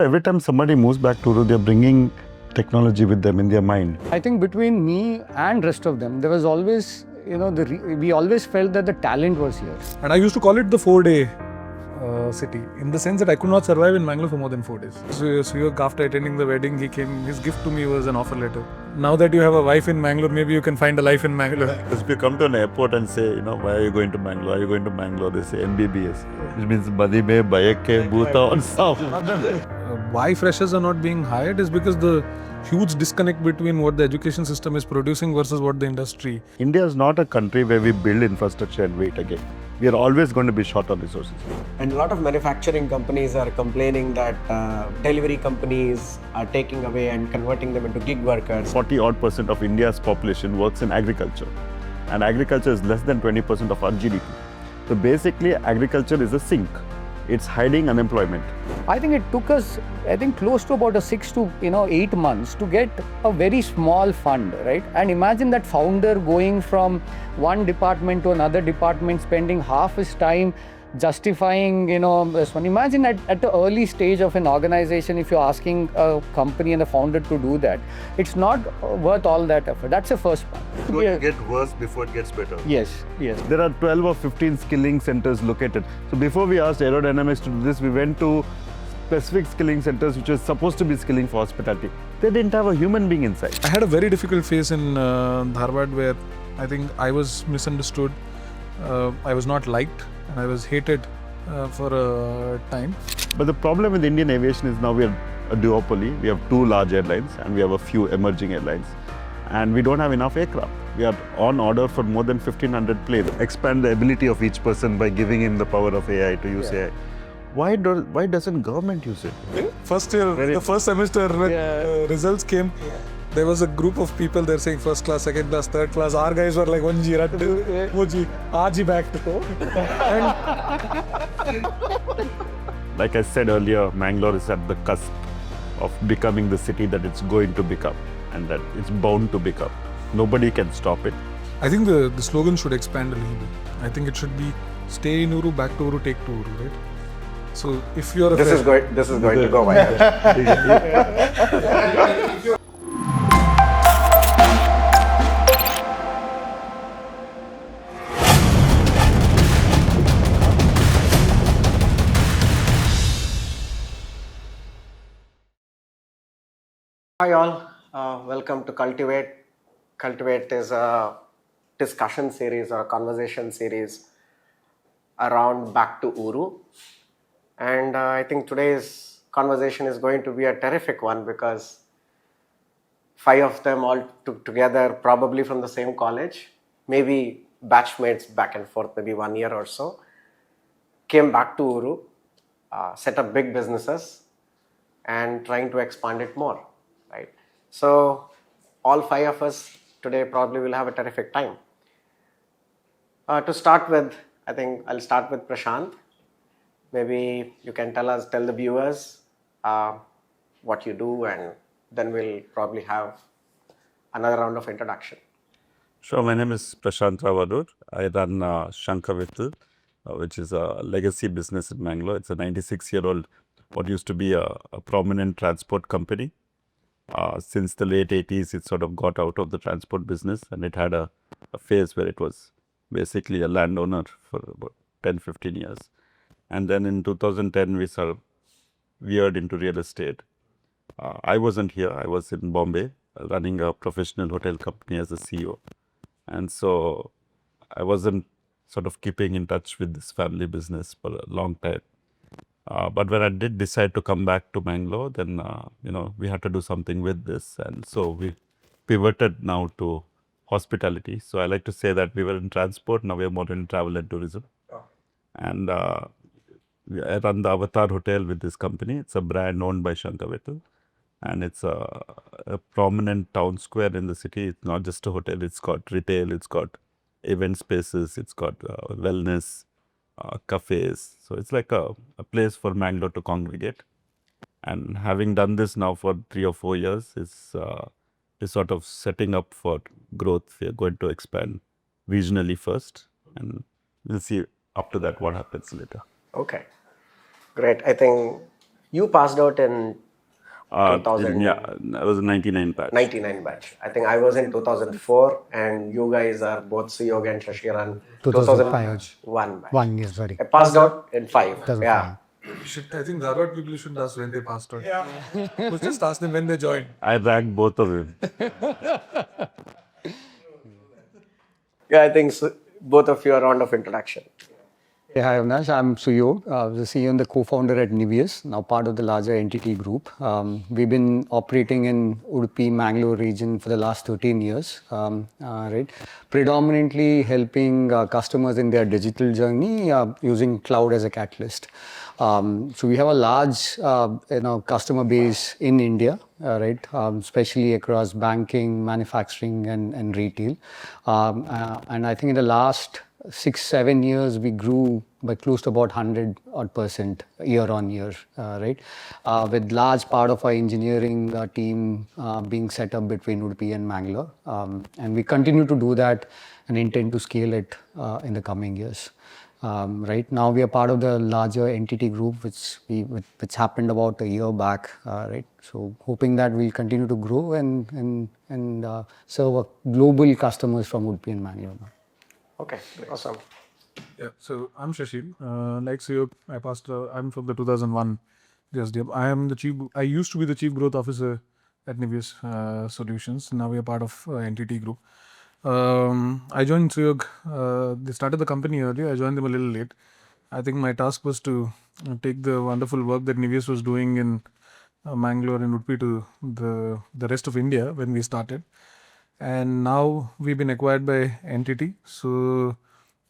Every time somebody moves back to Uru, they're bringing technology with them in their mind. I think between me and rest of them, there was always, we always felt that the talent was here. And I used to call it the 4-day city, in the sense that I could not survive in Mangalore for more than 4 days. So Suyog, after attending the wedding, he came, his gift to me was an offer letter. Now that you have a wife in Mangalore, maybe you can find a life in Mangalore. If you come to an airport and say, why are you going to Mangalore? Are you going to Mangalore? They say MBBS, which means Badi mein, Bayake, Bhuta on South. Why freshers are not being hired is because the huge disconnect between what the education system is producing versus what the industry. India is not a country where we build infrastructure and wait again. We are always going to be short on resources. And a lot of manufacturing companies are complaining that delivery companies are taking away and converting them into gig workers. 40% of India's population works in agriculture. And agriculture is less than 20% of our GDP. So basically, agriculture is a sink. It's hiding unemployment. I think it took us, close to about 6 to 8 months to get a very small fund, right? And imagine that founder going from one department to another department, spending half his time justifying, this one. Imagine at the early stage of an organization, if you're asking a company and the founder to do that, it's not worth all that effort. That's the first part. It's going to get worse before it gets better. Yes. There are 12 or 15 skilling centers located. So before we asked aerodynamics to do this, we went to specific skilling centers which was supposed to be skilling for hospitality. They didn't have a human being inside. I had a very difficult phase in Dharwad where I think I was misunderstood, I was not liked, and I was hated for a time. But the problem with Indian aviation is now we are a duopoly. We have 2 large airlines and we have a few emerging airlines. And we don't have enough aircraft. We are on order for more than 1,500 planes. Expand the ability of each person by giving him the power of AI to use AI. Why doesn't government use it? First year, the first semester results came. There was a group of people there saying first class, second class, third class. Our guys were like 1G, 2G, aaj hi back to go. Like I said earlier, Mangalore is at the cusp of becoming the city that it's going to become and that it's bound to become. Nobody can stop it. I think the slogan should expand a little bit. I think it should be stay in Uru, back to Uru, take to Uru, right? So if you're This is going to go viral. Hi all, welcome to Cultivate. Cultivate is a discussion series or a conversation series around back to Uru. And I think today's conversation is going to be a terrific one because 5 of them all together, probably from the same college, maybe batchmates back and forth, maybe 1 year or so, came back to Uru, set up big businesses and trying to expand it more, right? So all 5 of us today probably will have a terrific time. To start with, I think I'll start with Prashant. Maybe you can tell the viewers what you do, and then we'll probably have another round of introduction. Sure, my name is Prashant Aroor. I run Shankar Vittal, which is a legacy business in Mangalore. It's a 96-year-old, what used to be a prominent transport company. Since the late 80s, it sort of got out of the transport business and it had a phase where it was basically a landowner for about 10-15 years. And then in 2010, we sort of veered into real estate. I wasn't here. I was in Bombay running a professional hotel company as a CEO. And so I wasn't sort of keeping in touch with this family business for a long time. But when I did decide to come back to Mangalore, then, we had to do something with this. And so we pivoted now to hospitality. So I like to say that we were in transport, now we are more in travel and tourism. And I run the Avatar Hotel with this company. It's a brand owned by Shankar Vittal. And it's a prominent town square in the city. It's not just a hotel, it's got retail, it's got event spaces, it's got wellness, cafes. So it's like a place for Mangalore to congregate. And having done this now for 3 or 4 years, is sort of setting up for growth. We are going to expand regionally first, and we'll see after that what happens later. Okay, great. I think You passed out in 2000. Yeah, I was a 99 batch. 99 batch. I think I was in 2004, and you guys are both Suyog and Sashir and 2005. 2001 batch. 1 year, sorry. I passed out in 5. 2005. Yeah. I think Dharwad people should ask when they passed out. Yeah. We'll just ask them when they joined. I ranked both of them. Yeah, I think both of you are round of introduction. Hey, hi Avinash, I'm Suyog, the CEO and the co-founder at Niveus, now part of the larger entity group. We've been operating in Udupi, Mangalore region for the last 13 years, right? Predominantly helping customers in their digital journey using cloud as a catalyst. So we have a large, customer base in India, right? Especially across banking, manufacturing, and retail. And I think in the last 6-7 years, we grew by close to about 100% year on year, right? With large part of our engineering team being set up between Udupi and Mangalore. And we continue to do that and intend to scale it in the coming years. Right now, we are part of the larger entity group, which happened about a year back, right? So, hoping that we'll continue to grow and serve global customers from Udupi and Mangalore. Okay, awesome. Yeah, so I'm Sashir. Like Suyog, I'm from the 2001 JSDF. I used to be the Chief Growth Officer at Niveus Solutions. Now we are part of entity group. I joined Suyog. They started the company earlier. I joined them a little late. I think my task was to take the wonderful work that Niveus was doing in Mangalore and Udupi to the rest of India when we started. And now we've been acquired by entity. So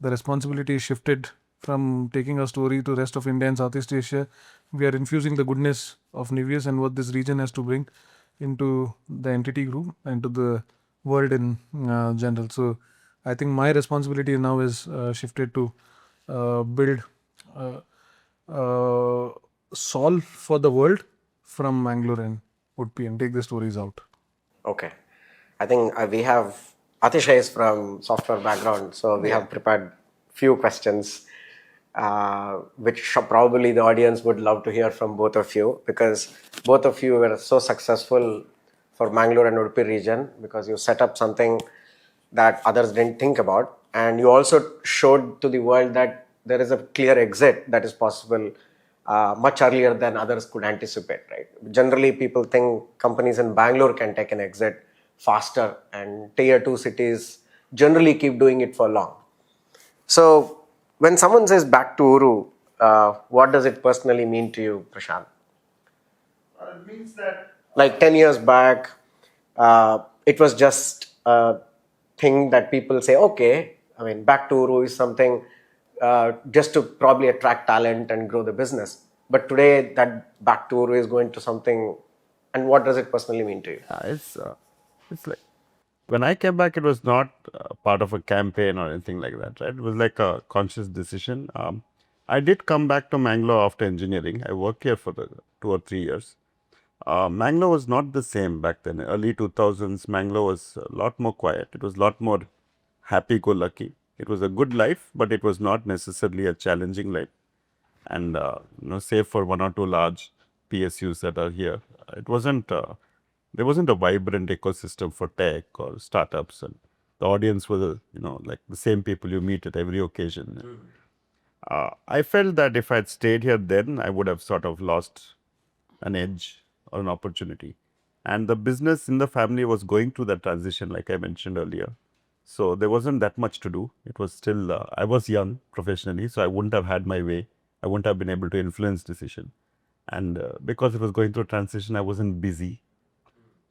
the responsibility shifted from taking our story to rest of India and Southeast Asia. We are infusing the goodness of Niveus and what this region has to bring into the entity group and to the world in general. So I think my responsibility now is shifted to build, solve for the world from Mangalore and Udupi and take the stories out. Okay. I think we have Athishay is from software background, so we have prepared few questions, which probably the audience would love to hear from both of you, because both of you were so successful for Mangalore and Udupi region, because you set up something that others didn't think about, and you also showed to the world that there is a clear exit that is possible much earlier than others could anticipate, right? Generally, people think companies in Bangalore can take an exit faster, and tier 2 cities generally keep doing it for long. So when someone says back to Uru, what does it personally mean to you, Prashant? It means that like 10 years back, it was just a thing that people say, okay, I mean, back to Uru is something just to probably attract talent and grow the business. But today that back to Uru is going to something, and what does it personally mean to you? it's like when I came back, it was not part of a campaign or anything like that, right? It was like a conscious decision. I did come back to Mangalore after engineering. I worked here for 2 or 3 years. Mangalore was not the same back then. Early 2000s, Mangalore was a lot more quiet. It was a lot more happy-go-lucky. It was a good life, but it was not necessarily a challenging life. And save for 1 or 2 large PSUs that are here, it wasn't. There wasn't a vibrant ecosystem for tech or startups, and the audience was, like the same people you meet at every occasion. I felt that if I had stayed here then, I would have sort of lost an edge or an opportunity. And the business in the family was going through that transition, like I mentioned earlier. So there wasn't that much to do. It was still, I was young professionally, so I wouldn't have had my way. I wouldn't have been able to influence decision. And because it was going through transition, I wasn't busy.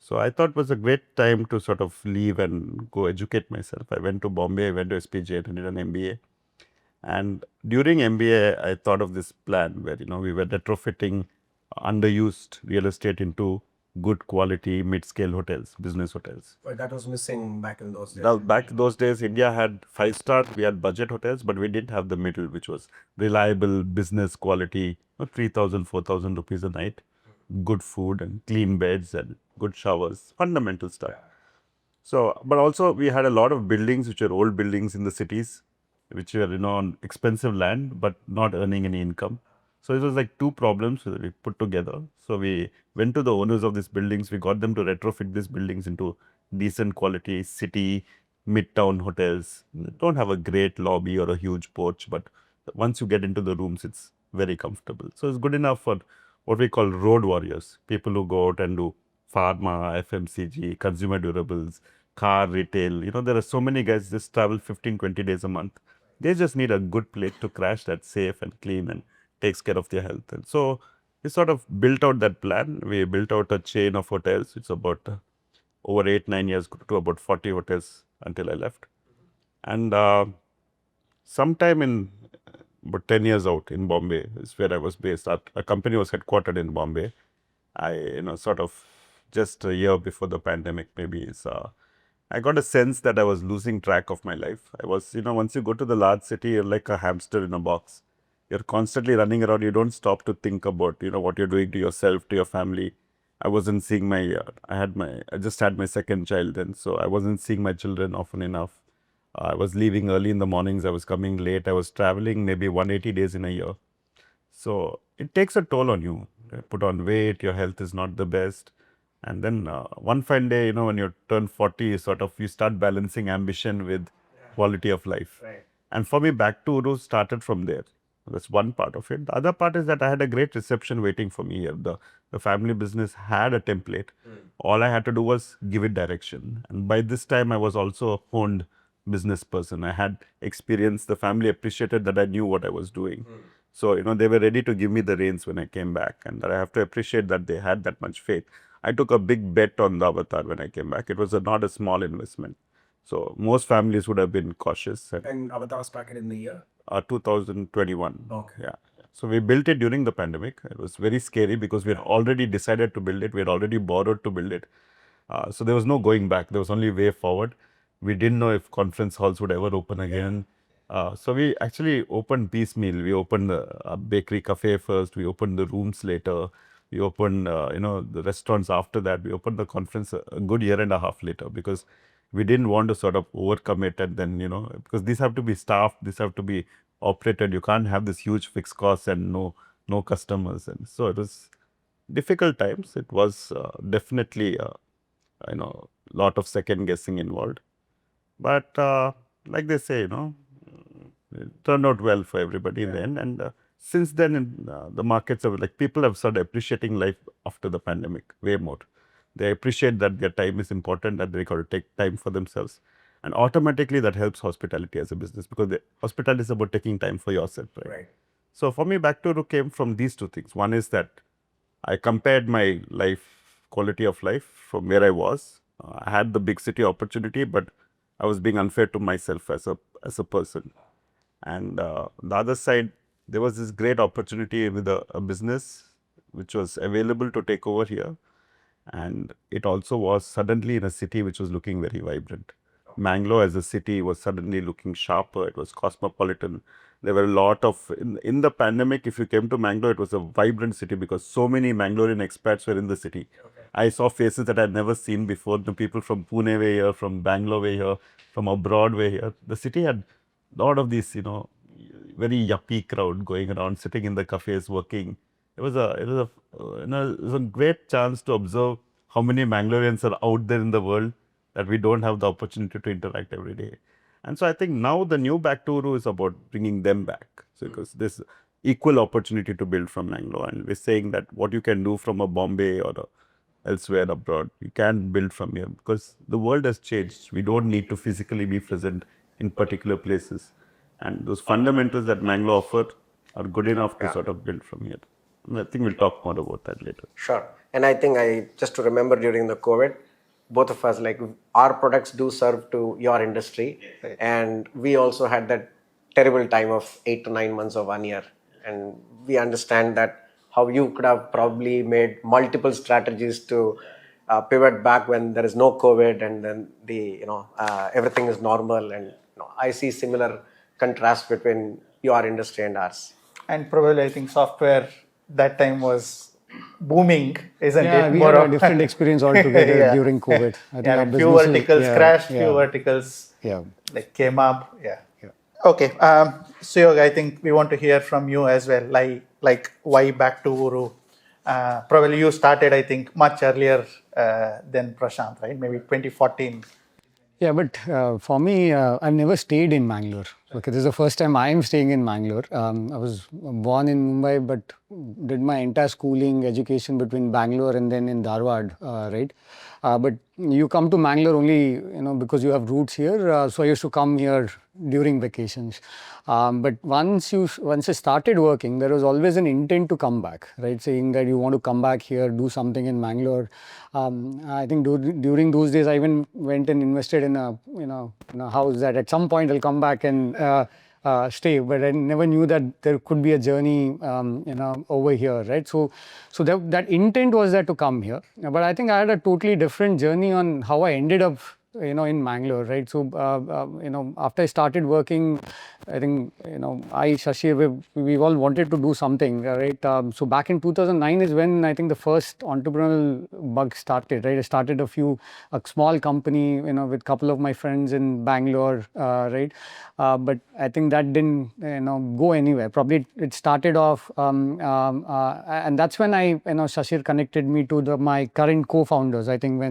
So I thought it was a great time to sort of leave and go educate myself. I went to Bombay, I went to SPJ and did an MBA. And during MBA, I thought of this plan where, we were retrofitting underused real estate into good quality mid-scale hotels, business hotels. But that was missing back in those days. Now, back those days, India had 5-star, we had budget hotels, but we didn't have the middle, which was reliable business quality, 3,000, 4,000 rupees a night, good food and clean beds and good showers, fundamental stuff. So, but also we had a lot of buildings which were old buildings in the cities, which were, on expensive land, but not earning any income. So it was like two problems that we put together. So we went to the owners of these buildings. We got them to retrofit these buildings into decent quality city midtown hotels. They don't have a great lobby or a huge porch, but once you get into the rooms, it's very comfortable. So it's good enough for what we call road warriors, people who go out and do pharma, FMCG, consumer durables, car retail. There are so many guys just travel 15, 20 days a month. They just need a good place to crash that's safe and clean and takes care of their health. And so we sort of built out that plan. We built out a chain of hotels. It's about over 8-9 years to about 40 hotels until I left. And sometime in about 10 years out in Bombay is where I was based. A company was headquartered in Bombay. I, sort of just a year before the pandemic, maybe I got a sense that I was losing track of my life. I was, once you go to the large city, you're like a hamster in a box. You're constantly running around. You don't stop to think about, what you're doing to yourself, to your family. I wasn't seeing I just had my second child then, so I wasn't seeing my children often enough. I was leaving early in the mornings. I was coming late. I was traveling maybe 180 days in a year. So it takes a toll on you. You put on weight, your health is not the best. And then one fine day, when you turn 40, you start balancing ambition with quality of life. Right. And for me, back to Uru started from there. That's one part of it. The other part is that I had a great reception waiting for me here. The family business had a template. All I had to do was give it direction. And by this time, I was also a honed business person. I had experience. The family appreciated that I knew what I was doing. So, they were ready to give me the reins when I came back. And I have to appreciate that they had that much faith. I took a big bet on the Avatar when I came back. It was not a small investment. So, most families would have been cautious. And Avatar was back in the year? 2021. Okay. Yeah. So we built it during the pandemic. It was very scary because we had already decided to build it. We had already borrowed to build it. So there was no going back. There was only way forward. We didn't know if conference halls would ever open again. So we actually opened piecemeal. We opened the bakery cafe first. We opened the rooms later. We opened, the restaurants after that. We opened the conference a good year and a half later because we didn't want to sort of overcommit and then, because these have to be staffed, these have to be operated. You can't have this huge fixed costs and no customers. And so it was difficult times. It was definitely, lot of second guessing involved. But like they say, it turned out well for everybody in the end. And since then, the markets have people have started appreciating life after the pandemic way more. They appreciate that their time is important, that they got to take time for themselves. And automatically that helps hospitality as a business because hospitality is about taking time for yourself, right? So for me, back to came from these two things. One is that I compared my quality of life from where I was. I had the big city opportunity, but I was being unfair to myself as a person. And the other side, there was this great opportunity with a business which was available to take over here. And it also was suddenly in a city which was looking very vibrant. Mangalore as a city was suddenly looking sharper. It was cosmopolitan. There were a lot of, in the pandemic, if you came to Mangalore, it was a vibrant city because so many Mangalorean expats were in the city. Okay. I saw faces that I had never seen before. The people from Pune were here, from Bangalore were here, from abroad were here. The city had a lot of these, very yuppie crowd going around, sitting in the cafes, working. It was a great chance to observe how many Mangaloreans are out there in the world that we don't have the opportunity to interact every day. And so I think now the new Back to Uru is about bringing them back. So because there's equal opportunity to build from Mangalore. And we're saying that what you can do from a Bombay or elsewhere abroad, you can build from here because the world has changed. We don't need to physically be present in particular places. And those fundamentals that Mangalore offer are good enough to sort of build from here. I think we'll talk more about that later. Sure. And I think just to remember during the COVID, both of us, our products do serve to your industry. Right. And we also had that terrible time of 8 to 9 months of 1 year. And we understand that how you could have probably made multiple strategies to pivot back when there is no COVID and then everything is normal. And I see similar contrast between your industry and ours. And probably I think software that time was booming, isn't it? Yeah, we had a different experience altogether during COVID. I think our few verticals crashed, few verticals Yeah. came up. Yeah. Okay, Suyog, I think we want to hear from you as well. Like why back to Uru? Probably you started, I think, much earlier than Prashant, right? Maybe 2014. Yeah, but for me, I've never stayed in Mangalore. Okay, this is the first time I am staying in Mangalore. I was born in Mumbai, but did my entire schooling, education between Bangalore and then in Dharwad, right? But you come to Mangalore only, because you have roots here. So I used to come here during vacations. But once I started working, there was always an intent to come back, right? Saying that you want to come back here, do something in Mangalore. I think during those days, I even went and invested in a house that at some point I'll come back and stay. But I never knew that there could be a journey, over here, right? So that intent was there to come here. But I think I had a totally different journey on how I ended up in Mangalore, right? So, after I started working, I think, Sashir, we all wanted to do something, right? So back in 2009 is when I think the first entrepreneurial bug started, right? I started a small company, with a couple of my friends in Bangalore, right? But I think that didn't, go anywhere. Probably it started off, and that's when Sashir connected me to my current co-founders. I think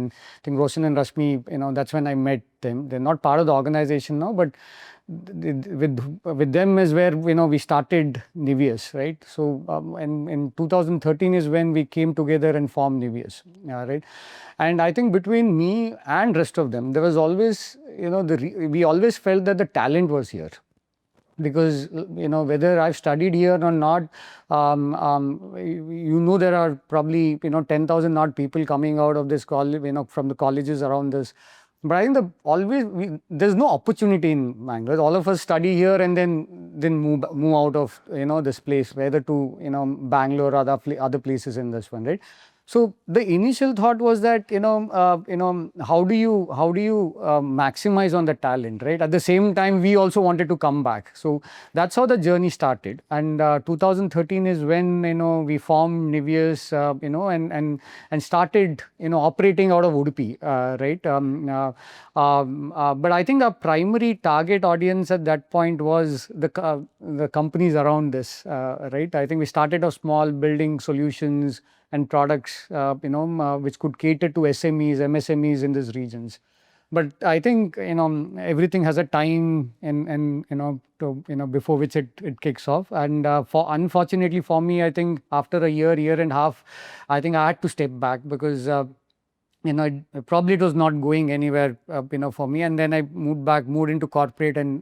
Roshan and Rashmi, that's when I met them. They're not part of the organization now, but with them is where we started Niveus, right? So in 2013 is when we came together and formed Niveus, right? And I think between me and rest of them, there was always we always felt that the talent was here. Because whether I've studied here or not, there are probably 10,000 odd people coming out of this college, from the colleges around this. But I think there's no opportunity in Mangalore. All of us study here and then move out of this place, whether to Bangalore or other places in this one, right? So the initial thought was that how do you maximize on the talent, right? At the same time, we also wanted to come back. So that's how the journey started. And 2013 is when we formed Niveus, and started operating out of Udupi, right? But I think our primary target audience at that point was the companies around this, right? I think we started off small, building solutions and products, which could cater to SMEs, MSMEs in these regions. But I think everything has a time, and before which it kicks off. And unfortunately for me, I think after a year and a half, I think I had to step back because probably it was not going anywhere, for me. And then I moved into corporate and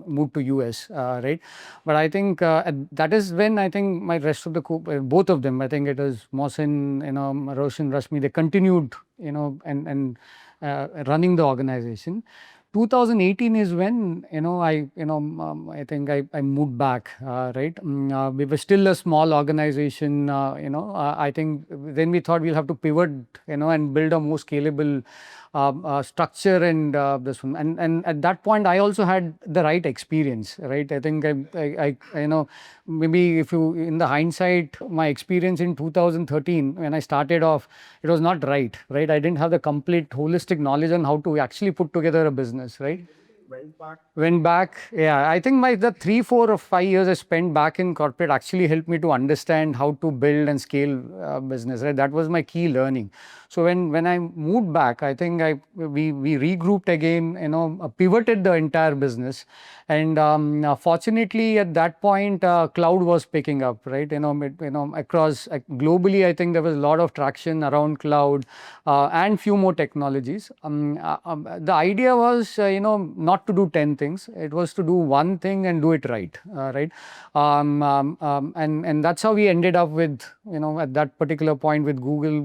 moved to US, right? But I think that is when I think my rest of both of them, I think it was Mohsin, Roshan, Rashmi, they continued, and running the organization. 2018 is when I think I moved back, right? We were still a small organization, I think then we thought we'll have to pivot, and build a more scalable structure and this one. And at that point, I also had the right experience, right? I think I maybe if you, in the hindsight, my experience in 2013 when I started off, it was not right? I didn't have the complete holistic knowledge on how to actually put together a business, right? Went back. Yeah, I think the 3, 4 or 5 years I spent back in corporate actually helped me to understand how to build and scale business, right? That was my key learning. So when I moved back, I think we regrouped again, pivoted the entire business. And fortunately at that point, cloud was picking up, right? Across globally, I think there was a lot of traction around cloud, and few more technologies. The idea was, not to do 10 things. It was to do one thing and do it right, right? And that's how we ended up with, at that particular point with Google,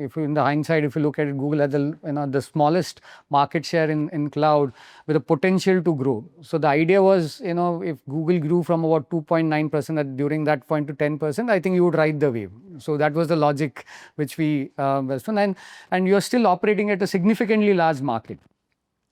if you, in the hindsight, if you look at it, Google had the smallest market share in cloud with a potential to grow. So the idea was, if Google grew from about 2.9% during that point to 10%, I think you would ride the wave. So that was the logic which we was on, and you're still operating at a significantly large market.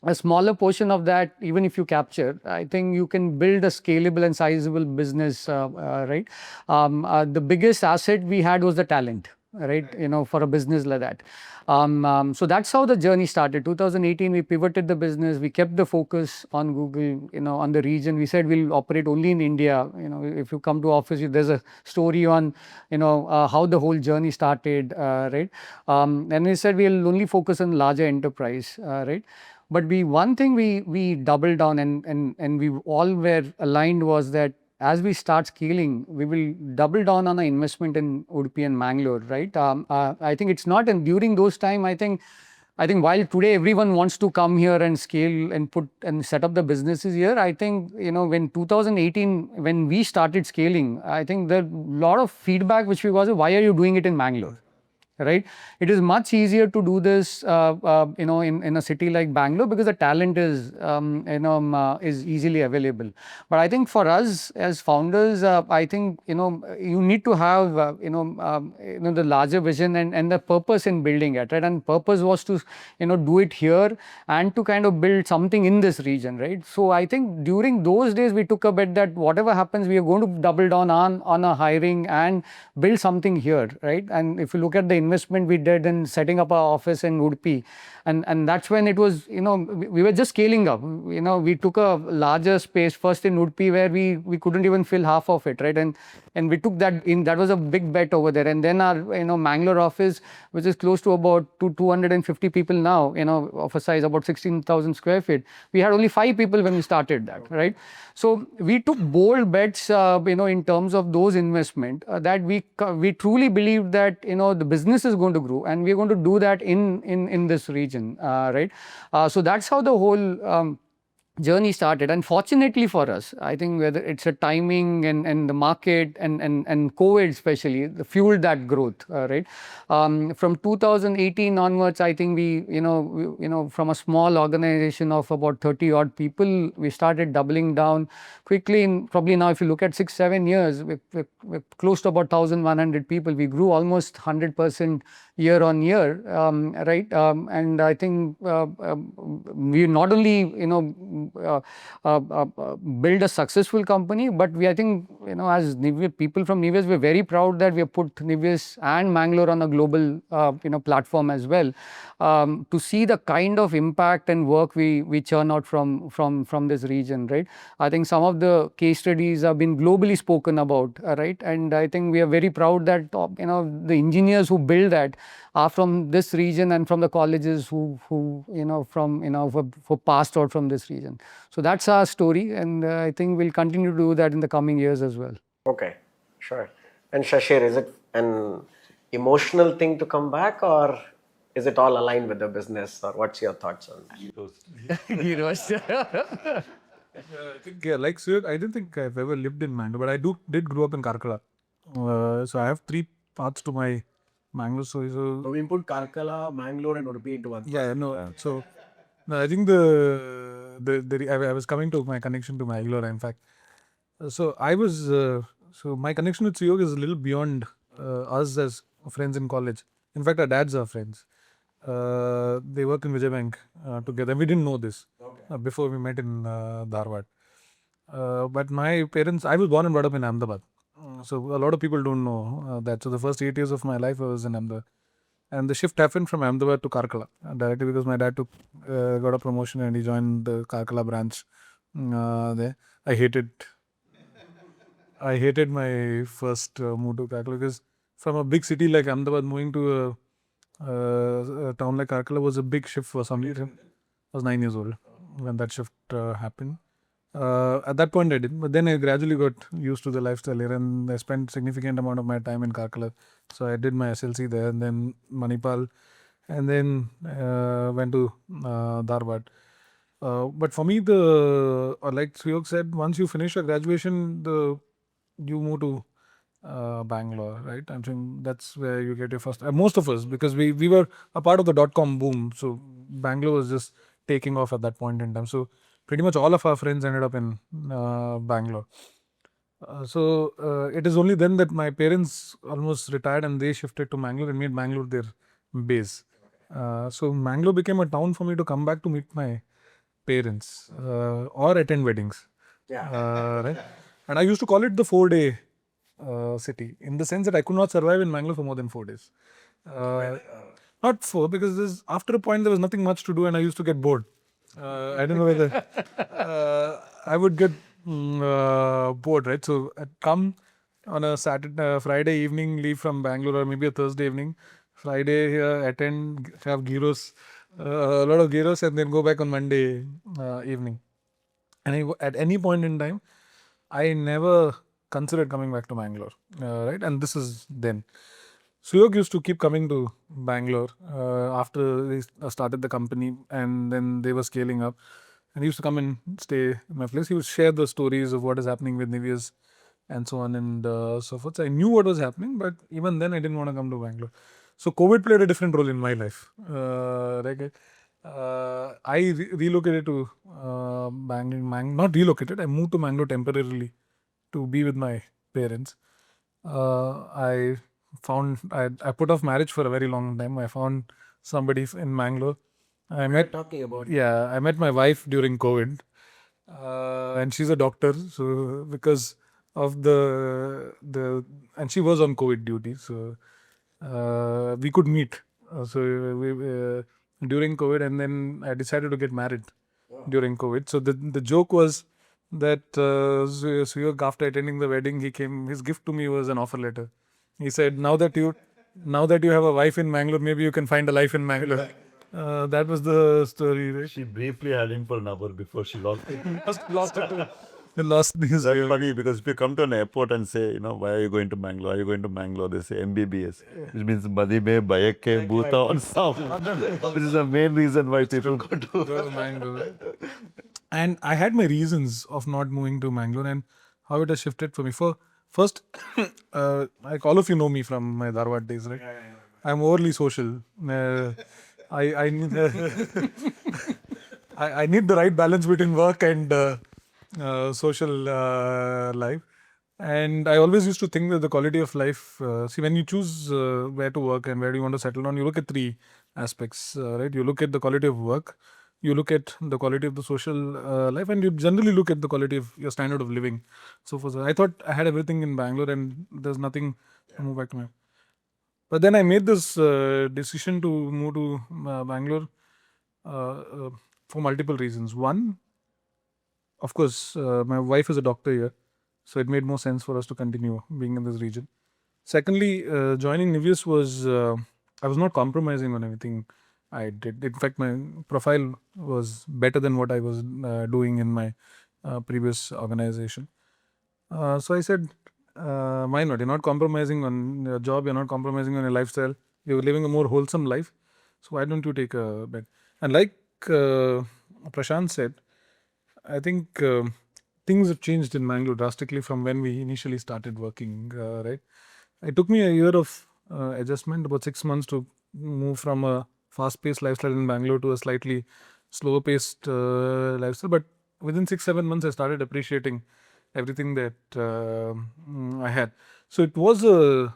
A smaller portion of that, even if you capture, I think you can build a scalable and sizable business, right? The biggest asset we had was the talent. right? For a business like that. So that's how the journey started. 2018, we pivoted the business. We kept the focus on Google, on the region. We said we'll operate only in India. If you come to office, there's a story on, how the whole journey started, right? And we said we'll only focus on larger enterprise, right? But one thing we doubled down and we all were aligned was that as we start scaling, we will double down on the investment in Udupi and Mangalore, right? I think it's not, and during those time, I think while today everyone wants to come here and scale and put and set up the businesses here, I think, when 2018, when we started scaling, I think there a lot of feedback which we got, why are you doing it in Mangalore? Right? It is much easier to do this, in a city like Bangalore because the talent is easily available. But I think for us as founders, I think, you need to have, the larger vision and the purpose in building it, right? And purpose was to, do it here and to kind of build something in this region, right? So I think during those days, we took a bet that whatever happens, we are going to double down on a hiring and build something here, right? And if you look at the investment we did in setting up our office in Udupi, and that's when it was, we were just scaling up. We took a larger space first in Udupi where we couldn't even fill half of it, right? And we took that in. That was a big bet over there. And then our Mangalore office, which is close to about 250 people now, of a size about 16,000 square feet. We had only 5 people when we started that, right? So we took bold bets, in terms of those investment, that we truly believed that the business is going to grow, and we're going to do that in this region, right? So that's how the whole journey started. And fortunately for us, I think whether it's a timing and the market and COVID especially, the fueled that growth, right? From 2018 onwards, I think we from a small organization of about 30 odd people, we started doubling down quickly. In probably now, if you look at 6-7 years, we're close to about 1,100 people. We grew almost 100% year on year, right? And I think we not only build a successful company, but I think as people from Niveus, we're very proud that we have put Niveus and Mangalore on a global platform as well, to see the kind of impact and work we churn out from this region, right? I think some of the case studies have been globally spoken about, right? And I think we are very proud that the engineers who build that are from this region and from the colleges who passed out from this region. So that's our story, and I think we'll continue to do that in the coming years as well. Okay, sure. And Sashir, is it an emotional thing to come back, or is it all aligned with the business, or what's your thoughts on that? I think, like Suyog, I don't think I've ever lived in Mangalore, but I did grow up in Karkala. So I have 3 paths to my Mangalore. So we put Karkala, Mangalore, and Udupi into one. Yeah, no. So no, I think I was coming to my connection to Mangalore, in fact. So my connection with Suyog is a little beyond us as friends in college. In fact, our dads are friends. They work in Vijay Bank together. We didn't know this before we met in Dharwad. But my parents, I was born and brought up in Ahmedabad. So a lot of people don't know that. So the first 8 years of my life I was in Ahmedabad. And the shift happened from Ahmedabad to Karkala directly because my dad got a promotion and he joined the Karkala branch there. I hated my first move to Karkala because from a big city like Ahmedabad, moving to a town like Karkala was a big shift for some reason. I was 9 years old when that shift happened. At that point I didn't, but then I gradually got used to the lifestyle here, and I spent significant amount of my time in Karkala. So I did my SLC there, and then Manipal, and then went to Dharwad. But for me, like Suyog said, once you finish your graduation, you move to Bangalore, right? I'm saying that's where you get your first. Most of us, because we were a part of the .com boom, so Bangalore was just taking off at that point in time. So pretty much all of our friends ended up in Bangalore. So it is only then that my parents almost retired and they shifted to Mangalore and made Mangalore their base. So Mangalore became a town for me to come back to meet my parents or attend weddings. Yeah. Right? And I used to call it the 4-day city, in the sense that I could not survive in Mangalore for more than 4 days. Not four, because after a point there was nothing much to do and I used to get bored. I don't know whether I would get bored, right? So I'd come on a Friday evening, leave from Bangalore, or maybe a Thursday evening. Friday here, attend, have gyros, a lot of gyros, and then go back on Monday evening. And at any point in time, I never considered coming back to Mangalore, right? And this is then. Suyog used to keep coming to Bangalore after they started the company, and then they were scaling up. And he used to come and stay in my place. He would share the stories of what is happening with Niveus and so on and so forth. So I knew what was happening, but even then I didn't want to come to Bangalore. So COVID played a different role in my life. I relocated to Bangalore. Not relocated. I moved to Bangalore temporarily to be with my parents. I put off marriage for a very long time. I found somebody in Mangalore. I met my wife during COVID, and she's a doctor. So because of and she was on COVID duty, so we could meet. During COVID, and then I decided to get married during COVID. So the joke was that Suyog, after attending the wedding, his gift to me was an offer letter. He said, now that you have a wife in Mangalore, maybe you can find a life in Mangalore. That was the story, right? She briefly had him for an hour before she lost it. Lost these. That's funny, because if you come to an airport and say, why are you going to Mangalore? Are you going to Mangalore? They say MBBS, which means Badi Me, Bayake, Bhuta, on South, which is the main reason why people go to Mangalore. And I had my reasons of not moving to Mangalore and how it has shifted for me. First, like all of you know me from my Dharwad days, right? I'm overly social. I need I need the right balance between work and social life. And I always used to think that the quality of life, when you choose where to work and where do you want to settle down, you look at three aspects, right? You look at the quality of work, you look at the quality of the social life, and you generally look at the quality of your standard of living. So I thought I had everything in Bangalore and there's nothing to move back to my. But then I made this decision to move to Bangalore for multiple reasons. One, of course, my wife is a doctor here, so it made more sense for us to continue being in this region. Secondly, joining Niveus was, I was not compromising on anything I did. In fact, my profile was better than what I was doing in my previous organization. So I said, why not? You're not compromising on your job, you're not compromising on your lifestyle, you're living a more wholesome life. So why don't you take a bet? And like Prashant said, I think things have changed in Mangalore drastically from when we initially started working, right? It took me a year of adjustment, about 6 months, to move from a fast-paced lifestyle in Bangalore to a slightly slower-paced lifestyle. But within 6-7 months, I started appreciating everything that I had. So it was a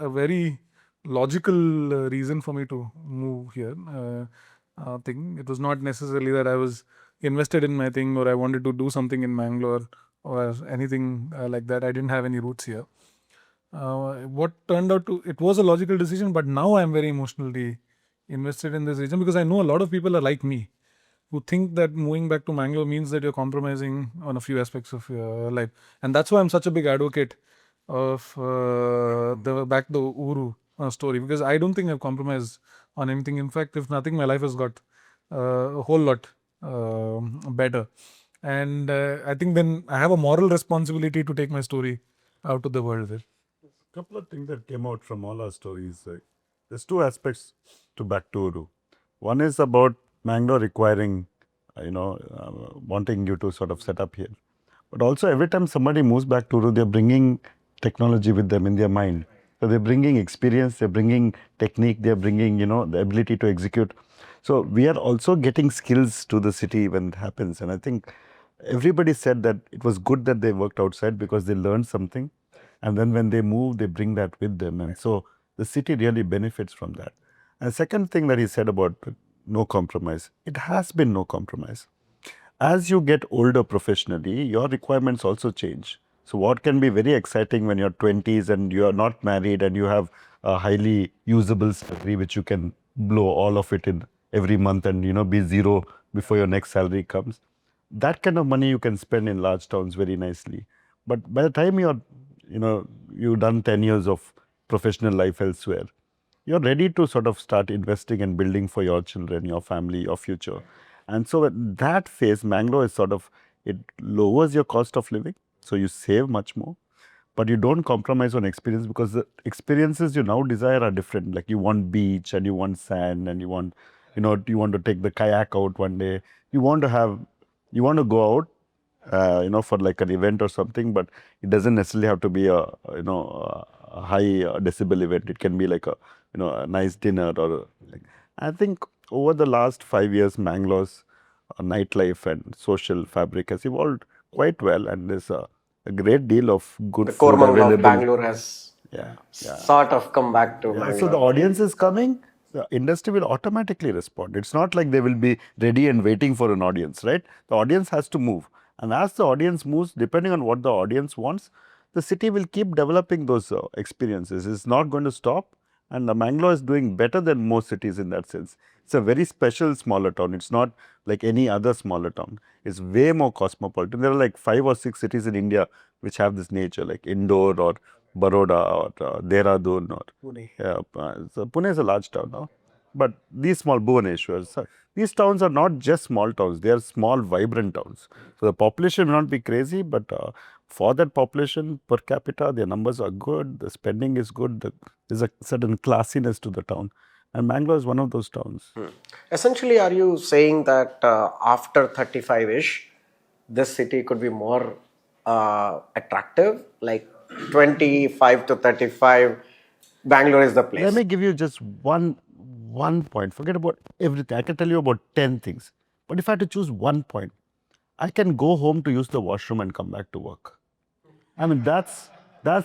very logical reason for me to move here. It was not necessarily that I was invested in my thing or I wanted to do something in Mangalore or anything like that. I didn't have any roots here. What turned out to, it was a logical decision, but now I'm very emotionally invested in this region because I know a lot of people are like me who think that moving back to Mangalore means that you're compromising on a few aspects of your life. And that's why I'm such a big advocate of the back to Uru story, because I don't think I've compromised on anything. In fact, if nothing, my life has got a whole lot better. And I think then I have a moral responsibility to take my story out to the world there. A couple of things that came out from all our stories. There's two aspects to back to Uru. One is about Mangalore requiring, wanting you to sort of set up here. But also every time somebody moves back to Uru, they're bringing technology with them in their mind. So they're bringing experience, they're bringing technique, they're bringing, the ability to execute. So we are also getting skills to the city when it happens. And I think everybody said that it was good that they worked outside because they learned something. And then when they move, they bring that with them. And so the city really benefits from that. And the second thing that he said about no compromise, it has been no compromise. As you get older professionally, your requirements also change. So what can be very exciting when you're 20s and you're not married and you have a highly usable salary which you can blow all of it in every month and be zero before your next salary comes. That kind of money you can spend in large towns very nicely. But by the time you've done 10 years of professional life elsewhere, you're ready to sort of start investing and building for your children, your family, your future. And so at that phase, Mangalore is sort of, it lowers your cost of living. So you save much more, but you don't compromise on experience because the experiences you now desire are different. Like you want beach and you want sand and you want to take the kayak out one day. You want to go out, for like an event or something, but it doesn't necessarily have to be a high decibel event. It can be like a nice dinner or like. I think over the last 5 years, Mangalore's nightlife and social fabric has evolved quite well, and there's a great deal of good The food Cormangal available. of Bangalore has Yeah. sort of come back to So the Bangalore. audience is coming, the industry will automatically respond. It's not like they will be ready and waiting for an audience, right? The audience has to move. And as the audience moves, depending on what the audience wants, the city will keep developing those experiences. It's not going to stop. And Mangalore is doing better than most cities in that sense. It's a very special smaller town. It's not like any other smaller town. It's way more cosmopolitan. There are like 5 or 6 cities in India which have this nature, like Indore or Baroda or Dehradun or Pune. so Pune is a large town now, but these small Bhubaneswar, these towns are not just small towns; they are small, vibrant towns. So the population may not be crazy, but for that population per capita, their numbers are good. The spending is good. There's a certain classiness to the town, and Mangalore is one of those towns. Essentially, are you saying that after 35-ish, this city could be more attractive? Like 25 to 35, Bangalore is the place. Let me give you just one point. Forget about everything. I can tell you about 10 things. But if I had to choose one point, I can go home to use the washroom and come back to work. I mean, that's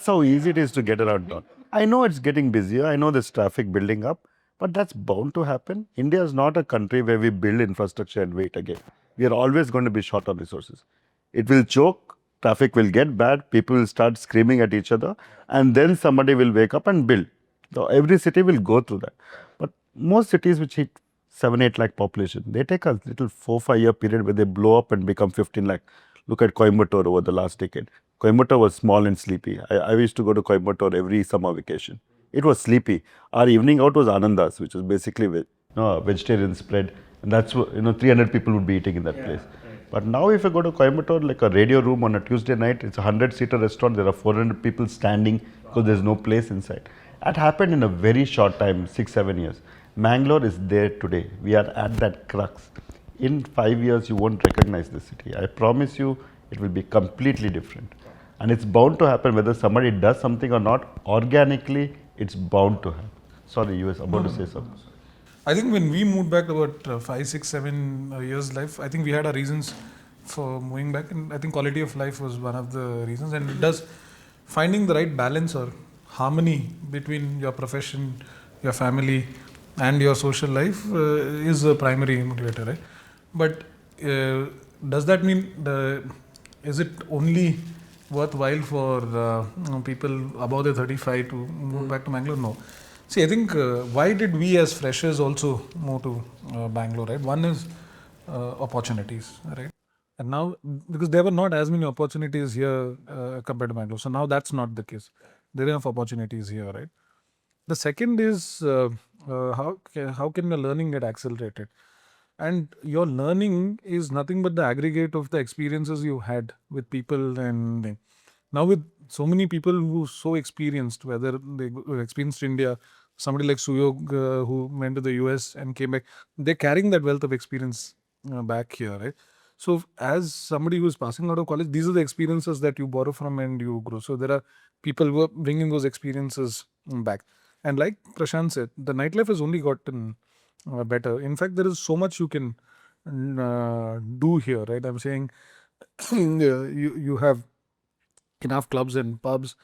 how easy it is to get around town. I know it's getting busier. I know there's traffic building up, but that's bound to happen. India is not a country where we build infrastructure and wait again. We are always going to be short on resources. It will choke, traffic will get bad, people will start screaming at each other, and then somebody will wake up and build. So every city will go through that. But most cities which hit 7-8 lakh population, they take a little 4-5 year period where they blow up and become 15 lakh. Look at Coimbatore over the last decade. Coimbatore was small and sleepy. I used to go to Coimbatore every summer vacation. It was sleepy. Our evening out was Anandas, which was basically vegetarian spread. And that's what, 300 people would be eating in that place. But now if you go to Coimbatore, like a radio room on a Tuesday night, it's a 100-seater restaurant. There are 400 people standing because there's no place inside. That happened in a very short time, 6-7 years. Mangalore is there today. We are at that crux. In 5 years, you won't recognize the city. I promise you, it will be completely different. And it's bound to happen whether somebody does something or not. Organically, it's bound to happen. Sorry, you were about to say something. I think when we moved back about 5, 6, 7 years life, I think we had our reasons for moving back, and I think quality of life was one of the reasons. And it does, finding the right balance or harmony between your profession, your family, and your social life is a primary motivator, right? But does that mean is it only worthwhile for people above the 35 to move back to Mangalore? No. See, I think why did we as freshers also move to Bangalore, right? One is opportunities, right? And now, because there were not as many opportunities here compared to Bangalore. So now that's not the case. There are enough opportunities here, right? The second is how can your learning get accelerated? And your learning is nothing but the aggregate of the experiences you had with people. And now with so many people who are so experienced, whether they experienced India, somebody like Suyog who went to the US and came back, they're carrying that wealth of experience back here, right? So as somebody who is passing out of college, these are the experiences that you borrow from and you grow. So there are people who are bringing those experiences back. And like Prashant said, the nightlife has only gotten better. In fact, there is so much you can do here, right? I'm saying you have enough clubs and pubs.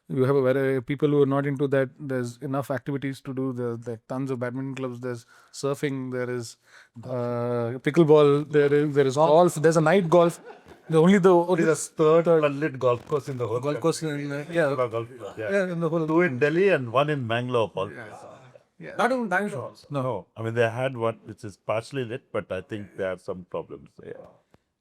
You have people who are not into that. There's enough activities to do. There are tons of badminton clubs. There's surfing. There is pickleball. There is golf. There's a night golf. What This is third well-lit golf course in the whole golf course in yeah. yeah, in the whole. Two in Delhi and one in Mangalore, Paul. Not even Bangalore. No, I mean they had one which is partially lit, but I think there are some problems. Yeah.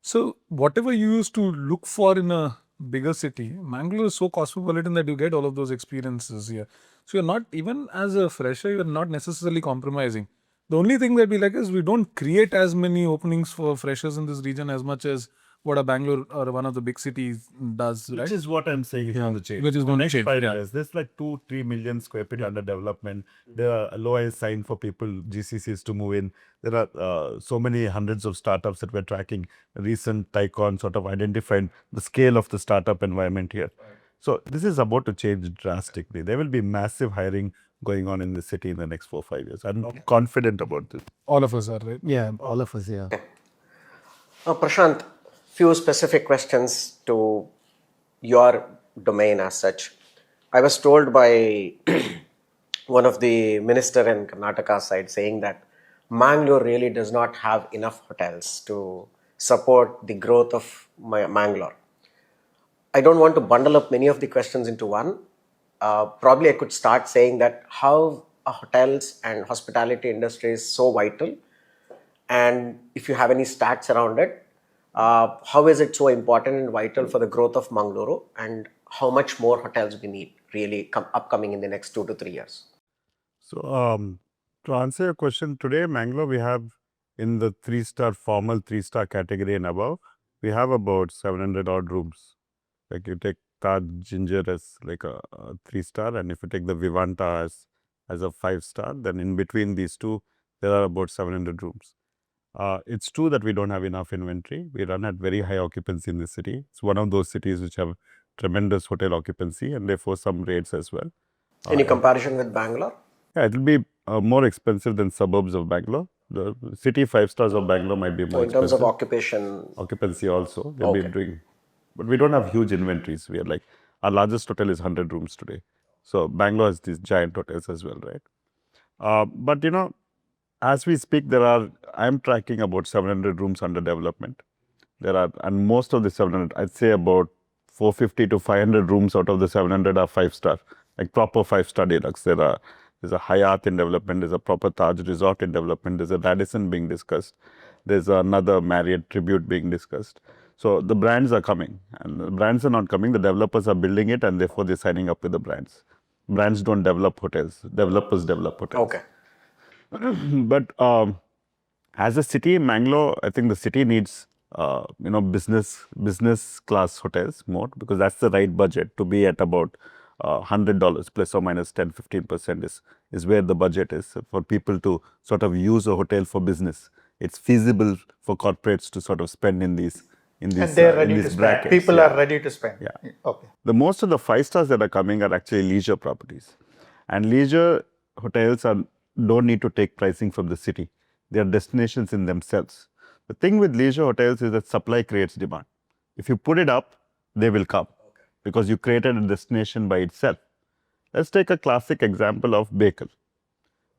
So whatever you used to look for in a bigger city, Mangalore is so cosmopolitan that you get all of those experiences here. So you're not, even as a fresher, you're not necessarily compromising. The only thing that we like is we don't create as many openings for freshers in this region as much as what a Bangalore or one of the big cities does, right? Which is what I'm saying is going to change. Which is going to Next change, 5 yeah. years, there's like 2-3 million square feet under development. There are LOIs signed for people, GCCs to move in. There are so many hundreds of startups that we're tracking. Recent Tycon sort of identified the scale of the startup environment here. So this is about to change drastically. There will be massive hiring going on in the city in the next 4-5 years. I'm confident about this. All of us are, right? Yeah, all of us, yeah. Prashant, few specific questions to your domain as such. I was told by one of the minister in Karnataka side saying that Mangalore really does not have enough hotels to support the growth of Mangalore. I don't want to bundle up many of the questions into one. Probably I could start saying that how hotels and hospitality industry is so vital, and if you have any stats around it, how is it so important and vital for the growth of Mangalore, and how much more hotels we need really upcoming in the next 2 to 3 years? So to answer your question, today Mangalore we have in the 3-star formal 3-star category and above, we have about 700 odd rooms. Like you take Taj Ginger as like a 3-star, and if you take the Vivanta as a 5-star, then in between these two, there are about 700 rooms. It's true that we don't have enough inventory. We run at very high occupancy in the city. It's one of those cities which have tremendous hotel occupancy and therefore some rates as well. Any comparison with Bangalore? Yeah, it will be more expensive than suburbs of Bangalore. The city 5 stars of Bangalore might be more In terms expensive. of occupancy Also, they'll be doing, but we don't have huge inventories. We are like, our largest hotel is 100 rooms today. So Bangalore has these giant hotels as well, right? But you know, as we speak, I'm tracking about 700 rooms under development. And most of the 700, I'd say about 450 to 500 rooms out of the 700 are 5-star, like proper 5-star deluxe. There's a Hyatt in development, there's a proper Taj Resort in development, there's a Radisson being discussed, there's another Marriott Tribute being discussed. So the brands are coming, and the brands are not coming, the developers are building it, and therefore they're signing up with the brands. Brands don't develop hotels, developers develop hotels. Okay. But as a city, Mangalore, I think the city needs business class hotels more, because that's the right budget to be at about $100 plus or minus 10-15% is where the budget is for people to sort of use a hotel for business. It's feasible for corporates to sort of spend in these And they're ready to spend. brackets. People are ready to spend. Yeah. Okay. The most of the 5-stars that are coming are actually leisure properties, and leisure hotels don't need to take pricing from the city. They are destinations in themselves. The thing with leisure hotels is that supply creates demand. If you put it up, they will come because you created a destination by itself. Let's take a classic example of Bekal.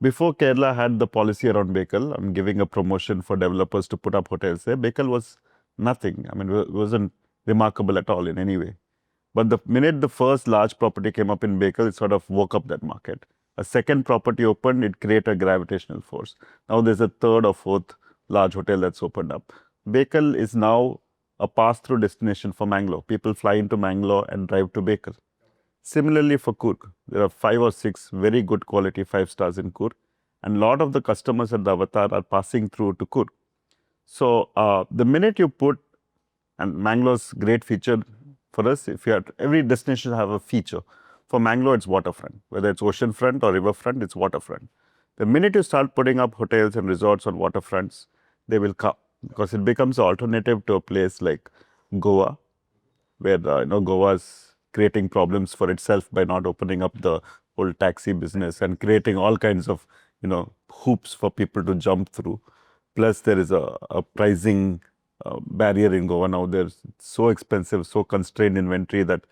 Before Kerala had the policy around Bekal, I'm giving a promotion for developers to put up hotels there. Bekal was nothing. I mean, it wasn't remarkable at all in any way. But the minute the first large property came up in Bekal, it sort of woke up that market. A second property opened, it created a gravitational force. Now there's a third or fourth large hotel that's opened up. Bekal is now a pass-through destination for Mangalore. People fly into Mangalore and drive to Bekal. Similarly for Coorg, there are 5 or 6 very good quality 5 stars in Coorg, and a lot of the customers at the Avatar are passing through to Coorg. So the minute you put, and Mangalore's great feature for us, if you have, every destination have a feature. For Mangalore, it's waterfront. Whether it's oceanfront or riverfront, it's waterfront. The minute you start putting up hotels and resorts on waterfronts, they will come, because it becomes an alternative to a place like Goa, where Goa is creating problems for itself by not opening up the whole taxi business and creating all kinds of hoops for people to jump through. Plus, there is a pricing barrier in Goa now. They're so expensive, so constrained inventory that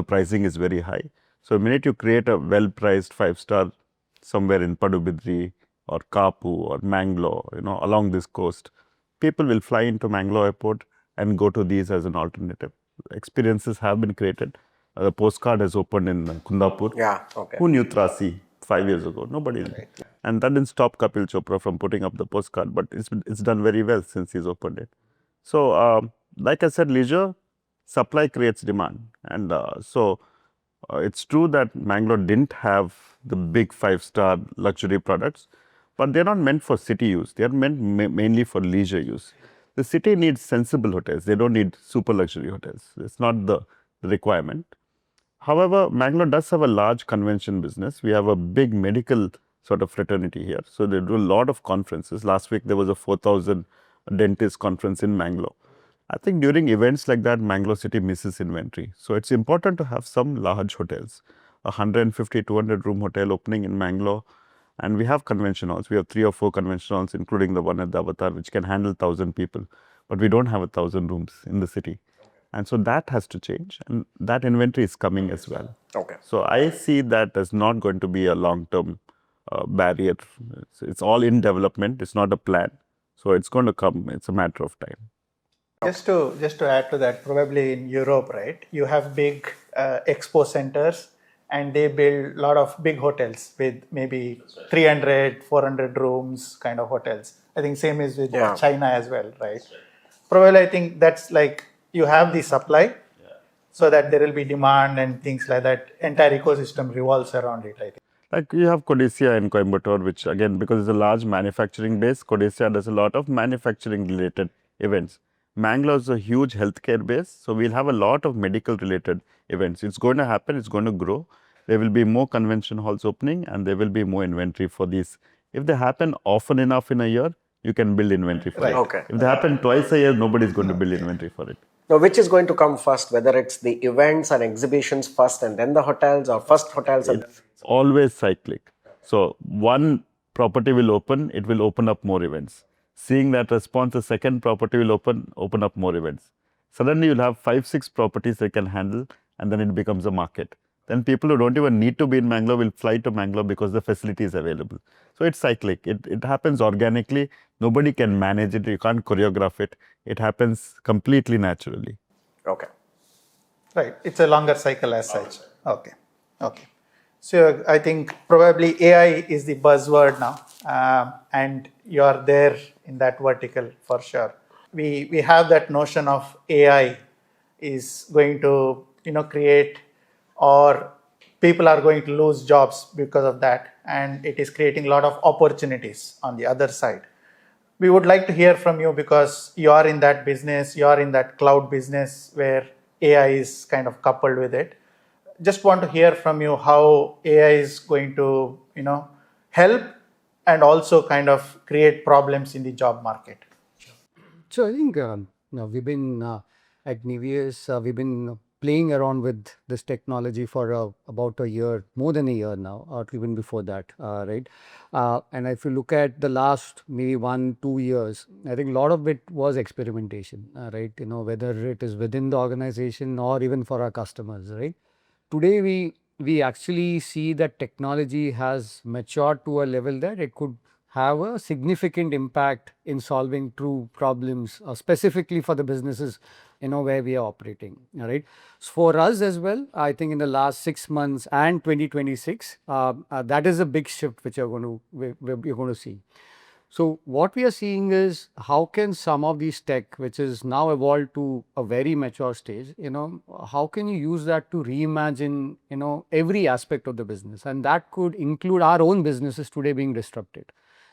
pricing is very high. So the minute you create a well-priced 5-star somewhere in Padubidri or Kapu or Mangalore, along this coast, people will fly into Mangalore airport, and go to these as an alternative. Experiences have been created. The postcard has opened in Kundapur. Yeah, okay. Who knew Trasi 5 years ago? Nobody knew. And that didn't stop Kapil Chopra from putting up the postcard, but it's done very well since he's opened it. So, like I said, leisure, supply creates demand. And it's true that Mangalore didn't have the big 5-star luxury products, but they're not meant for city use. They are meant mainly for leisure use. The city needs sensible hotels. They don't need super luxury hotels. It's not the requirement. However, Mangalore does have a large convention business. We have a big medical sort of fraternity here. So they do a lot of conferences. Last week there was a 4,000 dentist conference in Mangalore. I think during events like that, Mangalore city misses inventory. So it's important to have some large hotels. A 150, 200 room hotel opening in Mangalore. And we have convention halls. We have 3 or 4 convention halls, including the one at the Avatar, which can handle 1,000 people. But we don't have 1,000 rooms in the city. And so that has to change. And that inventory is coming as well. Okay. So I see that as not going to be a long-term barrier. It's all in development. It's not a plan. So it's going to come. It's a matter of time. Just to add to that, probably in Europe, right, you have big expo centers and they build a lot of big hotels with maybe 300, 400 rooms kind of hotels. I think same is with China as well, right? Probably I think that's like you have the supply so that there will be demand and things like that. Entire ecosystem revolves around it, I think. Like you have Codicea in Coimbatore, which again, because it's a large manufacturing base, Codicea does a lot of manufacturing related events. Mangalore is a huge healthcare base, so we'll have a lot of medical related events. It's going to happen, it's going to grow. There will be more convention halls opening and there will be more inventory for these. If they happen often enough in a year, you can build inventory for it. Okay. If they happen twice a year, nobody's going to build inventory for it. Now, which is going to come first, whether it's the events and exhibitions first and then the hotels, or first hotels and It's always cyclic. So one property will open, it will open up more events. Seeing that response, the second property will open up more events. Suddenly you'll have 5-6 properties they can handle and then it becomes a market. Then people who don't even need to be in Mangalore will fly to Mangalore because the facility is available. So it's cyclic. It happens organically. Nobody can manage it. You can't choreograph it. It happens completely naturally. Okay. Right. It's a longer cycle as such. Okay. So I think probably AI is the buzzword now, and you are there in that vertical for sure. We have that notion of AI is going to create, or people are going to lose jobs because of that, and it is creating a lot of opportunities on the other side. We would like to hear from you because you are in that business, you are in that cloud business where AI is kind of coupled with it. Just want to hear from you how AI is going to, help and also kind of create problems in the job market. So I think we've been at Niveus, we've been playing around with this technology for about a year, more than a year now, or even before that, right? And if you look at the last maybe 1-2 years, I think a lot of it was experimentation, right? Whether it is within the organization or even for our customers, right? Today we actually see that technology has matured to a level that it could have a significant impact in solving true problems, specifically for the businesses where we are operating. All right. So for us as well, I think in the last 6 months and 2026, that is a big shift which we're going to see. So what we are seeing is how can some of these tech, which is now evolved to a very mature stage, how can you use that to reimagine, every aspect of the business, and that could include our own businesses today being disrupted.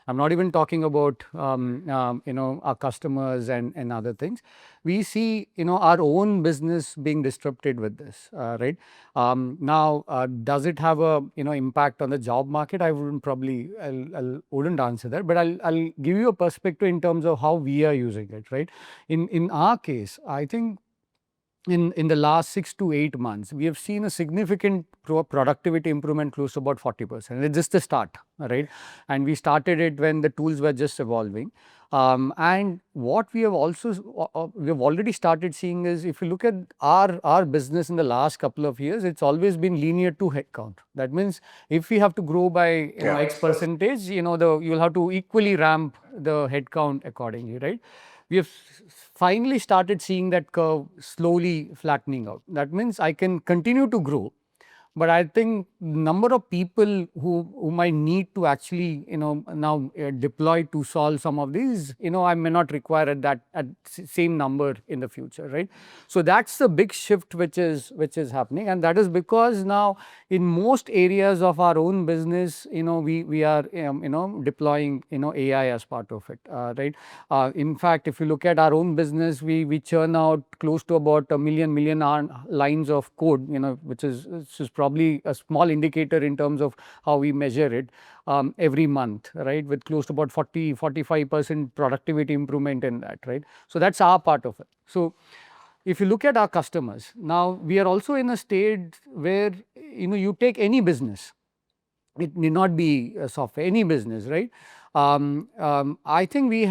I'm not even talking about our customers and other things. We see our own business being disrupted with this, right? Now, does it have a impact on the job market? I wouldn't answer that, but I'll give you a perspective in terms of how we are using it, right? In our case, I think in the last 6 to 8 months, we have seen a significant productivity improvement close to about 40%. It's just the start, right? And we started it when the tools were just evolving. And what we have already started seeing is, if you look at our business in the last couple of years, it's always been linear to headcount. That means if we have to grow by X percentage, you'll have to equally ramp the headcount accordingly, right? we have finally started seeing that curve slowly flattening out. That means I can continue to grow, but I think number of people whom I need to actually, now deploy to solve some of these, I may not require at same number in the future, right? So that's the big shift which is happening, and that is because now in most areas of our own business, we are deploying AI as part of it, right? In fact, if you look at our own business, we churn out close to about a million lines of code, which is probably a small indicator in terms of how we measure it, every month, right? With close to about 45% productivity improvement in that, right? So that's our part of it. So if you look at our customers, now we are also in a state where, you take any business, it need not be software, any business, right? I think we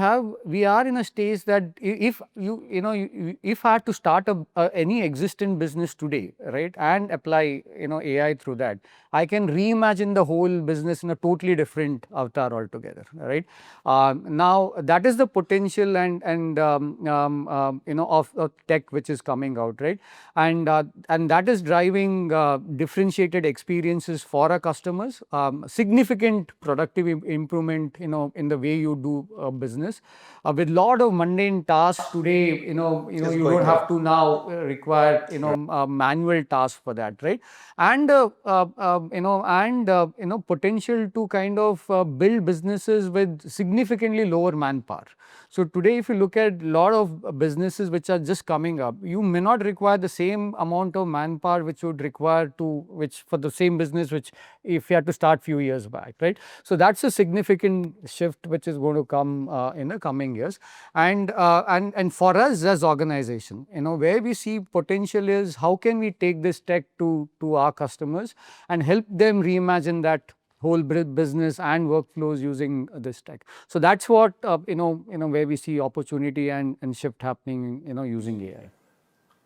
are in a stage that if if I had to start any existing business today, right, and apply AI through that, I can reimagine the whole business in a totally different avatar altogether, right? Now that is the potential of tech which is coming out, right? And that is driving differentiated experiences for our customers, significant productive improvement, in the way you do business. With lot of mundane tasks today, you don't have to now require manual tasks for that, right? And potential to kind of build businesses with significantly lower manpower. So today, if you look at a lot of businesses which are just coming up, you may not require the same amount of manpower which would require which for the same business which if you had to start few years back, right? So that's a significant shift which is going to come in the coming years. And for us as organization, where we see potential is how can we take this tech to our customers and help them reimagine that whole business and workflows using this tech. So that's what where we see opportunity and shift happening using AI.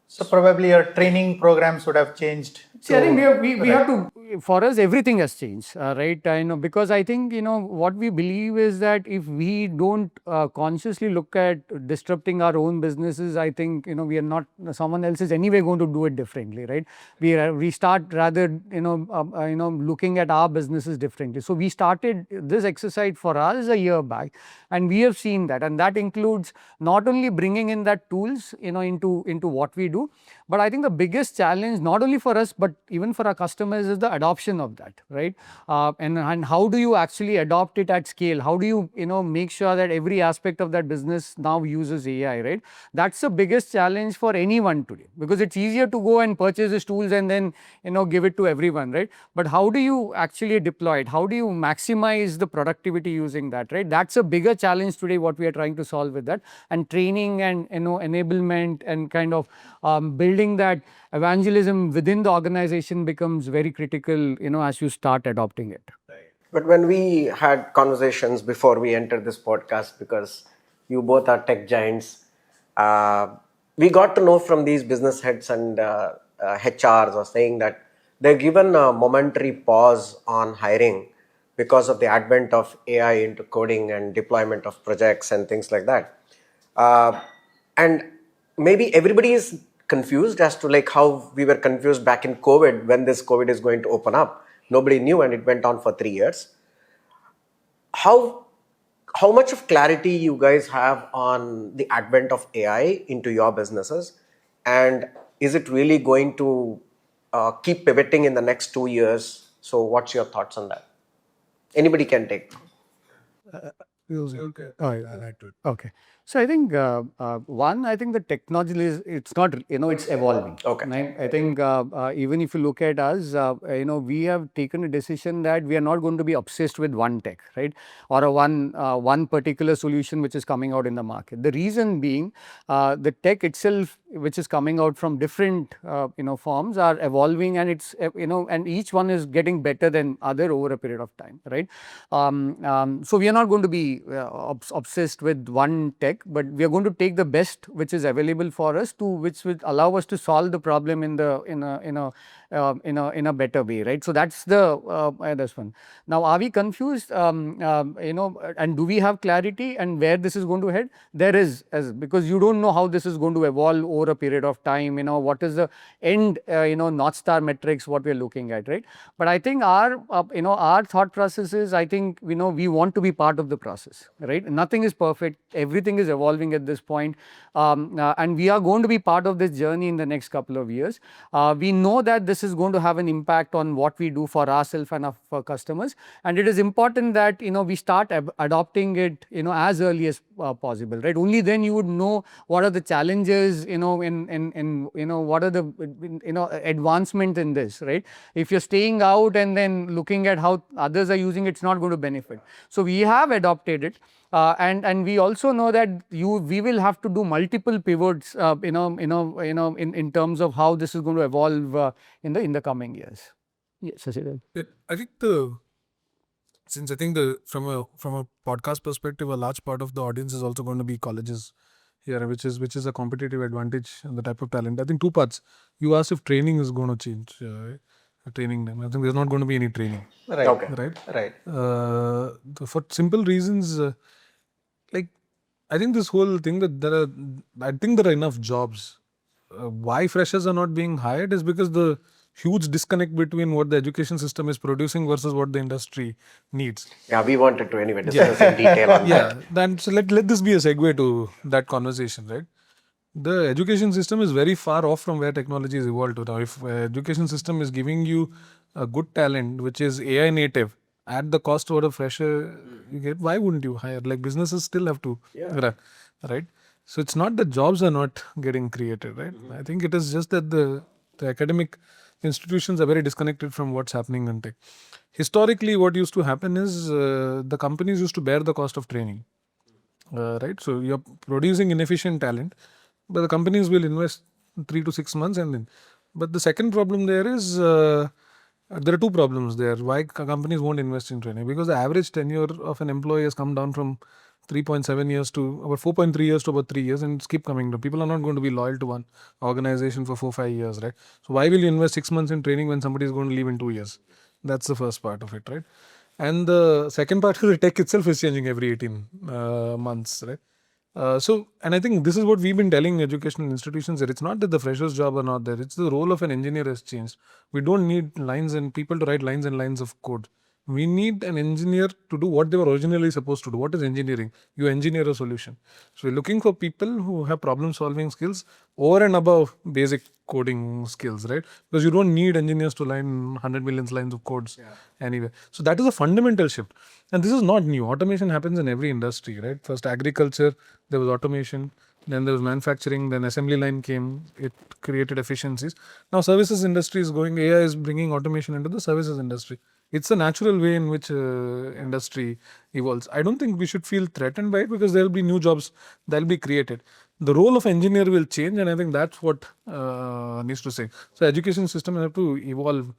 So probably your training programs would have changed. See, I think we have to, for us, everything has changed, right? I know, because I think, what we believe is that if we don't consciously look at disrupting our own businesses, I think, we are not, someone else is anyway going to do it differently, right? We start rather, looking at our businesses differently. So we started this exercise for us a year back, and we have seen that, and that includes not only bringing in that tools, into what we do, but I think the biggest challenge, not only for us, but even for our customers, is the adoption of that, right? And how do you actually adopt it at scale? How do you, make sure that every aspect of that business now uses AI, right? That's the biggest challenge for anyone today, because it's easier to go and purchase these tools and then, give it to everyone, right? But how do you actually deploy it? How do you maximize the productivity using that, right? That's a bigger challenge today, what we are trying to solve with that. And training and, enablement and kind of building that evangelism within the organization becomes very critical, as you start adopting it. But when we had conversations before we entered this podcast, because you both are tech giants, we got to know from these business heads and HRs are saying that they're given a momentary pause on hiring because of the advent of AI into coding and deployment of projects and things like that. And maybe everybody is confused as to like how we were confused back in COVID when this COVID is going to open up. Nobody knew, and it went on for 3 years. How much of clarity you guys have on the advent of AI into your businesses, and is it really going to keep pivoting in the next 2 years? So what's your thoughts on that? Anybody can take. Okay. Oh, yeah, I like to. Okay. So I think one, I think the technology is, it's not, it's evolving. Okay. Right? I think even if you look at us, we have taken a decision that we are not going to be obsessed with one tech, right? Or one particular solution which is coming out in the market. The reason being, the tech itself, which is coming out from different, forms, are evolving, and it's, and each one is getting better than other over a period of time, right? So we are not going to be obsessed with one tech, but we are going to take the best which is available for us which will allow us to solve the problem in a in a better way, right? So that's this one. Now, are we confused? And do we have clarity and where this is going to head? There is, because you don't know how this is going to evolve over a period of time. What is the end, North Star metrics, what we're looking at, right? But I think our thought process is, I think, we want to be part of the process, right? Nothing is perfect. Everything is evolving at this point. And we are going to be part of this journey in the next couple of years. We know that this is going to have an impact on what we do for ourselves and our customers. And it is important that, we start adopting it, as early as possible, right? Only then you would know what are the challenges, in what are the, advancement in this, right? If you're staying out and then looking at how others are using it, it's not going to benefit. So we have adopted it. And we also know that we will have to do multiple pivots, in terms of how this is going to evolve in the coming years. Yes, Sashir. I think from a podcast perspective, a large part of the audience is also going to be colleges here, which is a competitive advantage and the type of talent. I think two parts. You asked if training is going to change. Training them. I think there's not going to be any training. Right. Okay. Right. For simple reasons, I think this whole thing that there are enough jobs. Why freshers are not being hired is because the huge disconnect between what the education system is producing versus what the industry needs. Yeah, we wanted to anyway discuss in detail on that. Then so let this be a segue to that conversation, right? The education system is very far off from where technology is evolved to now. If education system is giving you a good talent, which is AI native, at the cost of what a fresher you get, why wouldn't you hire? Like businesses still have to run, right? So it's not that jobs are not getting created, right? I think it is just that the academic institutions are very disconnected from what's happening in tech. Historically, what used to happen is the companies used to bear the cost of training, right? So you're producing inefficient talent, but the companies will invest 3 to 6 months and then. But the second problem there is there are two problems there. Why companies won't invest in training? Because the average tenure of an employee has come down from 3.7 years to about 4.3 years to about 3 years, and it's keep coming down. People are not going to be loyal to one organization for 4-5 years, right? So why will you invest 6 months in training when somebody is going to leave in 2 years? That's the first part of it, right? And the second part is the tech itself is changing every 18 months, right? And I think this is what we've been telling educational institutions that it's not that the freshers job are not there. It's the role of an engineer has changed. We don't need lines and people to write lines and lines of code. We need an engineer to do what they were originally supposed to do. What is engineering? You engineer a solution. So we're looking for people who have problem solving skills over and above basic coding skills, right? Because you don't need engineers to line 100 million lines of codes anyway. So that is a fundamental shift. And this is not new. Automation happens in every industry, right? First agriculture, there was automation. Then there was manufacturing, then assembly line came, it created efficiencies. Now services industry is going, AI is bringing automation into the services industry. It's a natural way in which industry evolves. I don't think we should feel threatened by it because there will be new jobs that will be created. The role of engineer will change, and I think that's what needs to say. So education system have to evolve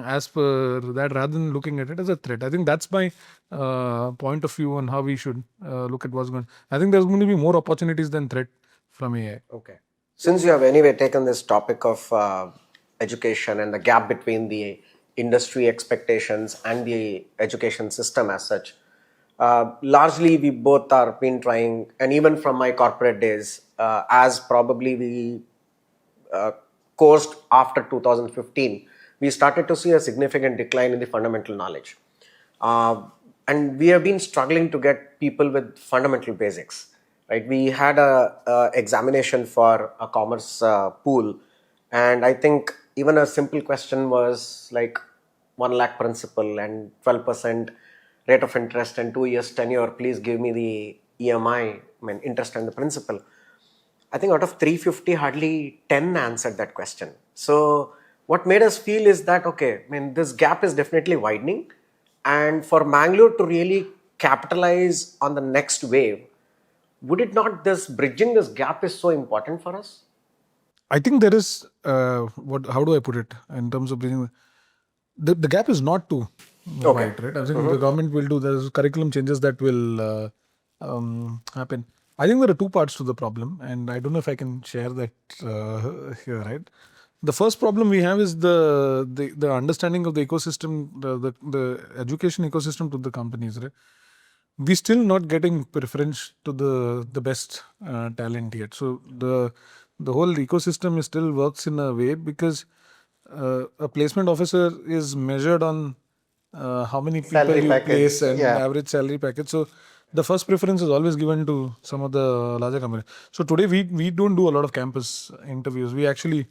as per that rather than looking at it as a threat. I think that's my point of view on how we should look at what's going on. I think there's going to be more opportunities than threat from AI. Okay. Since you have anyway taken this topic of education and the gap between the industry expectations and the education system as such, largely we both are been trying, and even from my corporate days, as probably we coursed after 2015, we started to see a significant decline in the fundamental knowledge. And we have been struggling to get people with fundamental basics, right? We had a examination for a commerce pool, and I think even a simple question was like 1 lakh principal and 12% rate of interest and 2 years tenure, please give me the EMI, interest and the principal. I think out of 350, hardly 10 answered that question. So what made us feel is that, okay, this gap is definitely widening, and for Mangalore to really capitalize on the next wave, would it not, bridging this gap is so important for us? I think there is, how do I put it in terms of bridging? The gap is not too wide, right? I think the government will do, there's curriculum changes that will happen. I think there are two parts to the problem, and I don't know if I can share that here, right? The first problem we have is the understanding of the ecosystem, the education ecosystem to the companies, right? We're still not getting preference to the best talent yet. So the whole ecosystem is still works in a way because a placement officer is measured on how many people Salary you package, place and yeah. average salary package. So the first preference is always given to some of the larger companies. So today we don't do a lot of campus interviews. We actually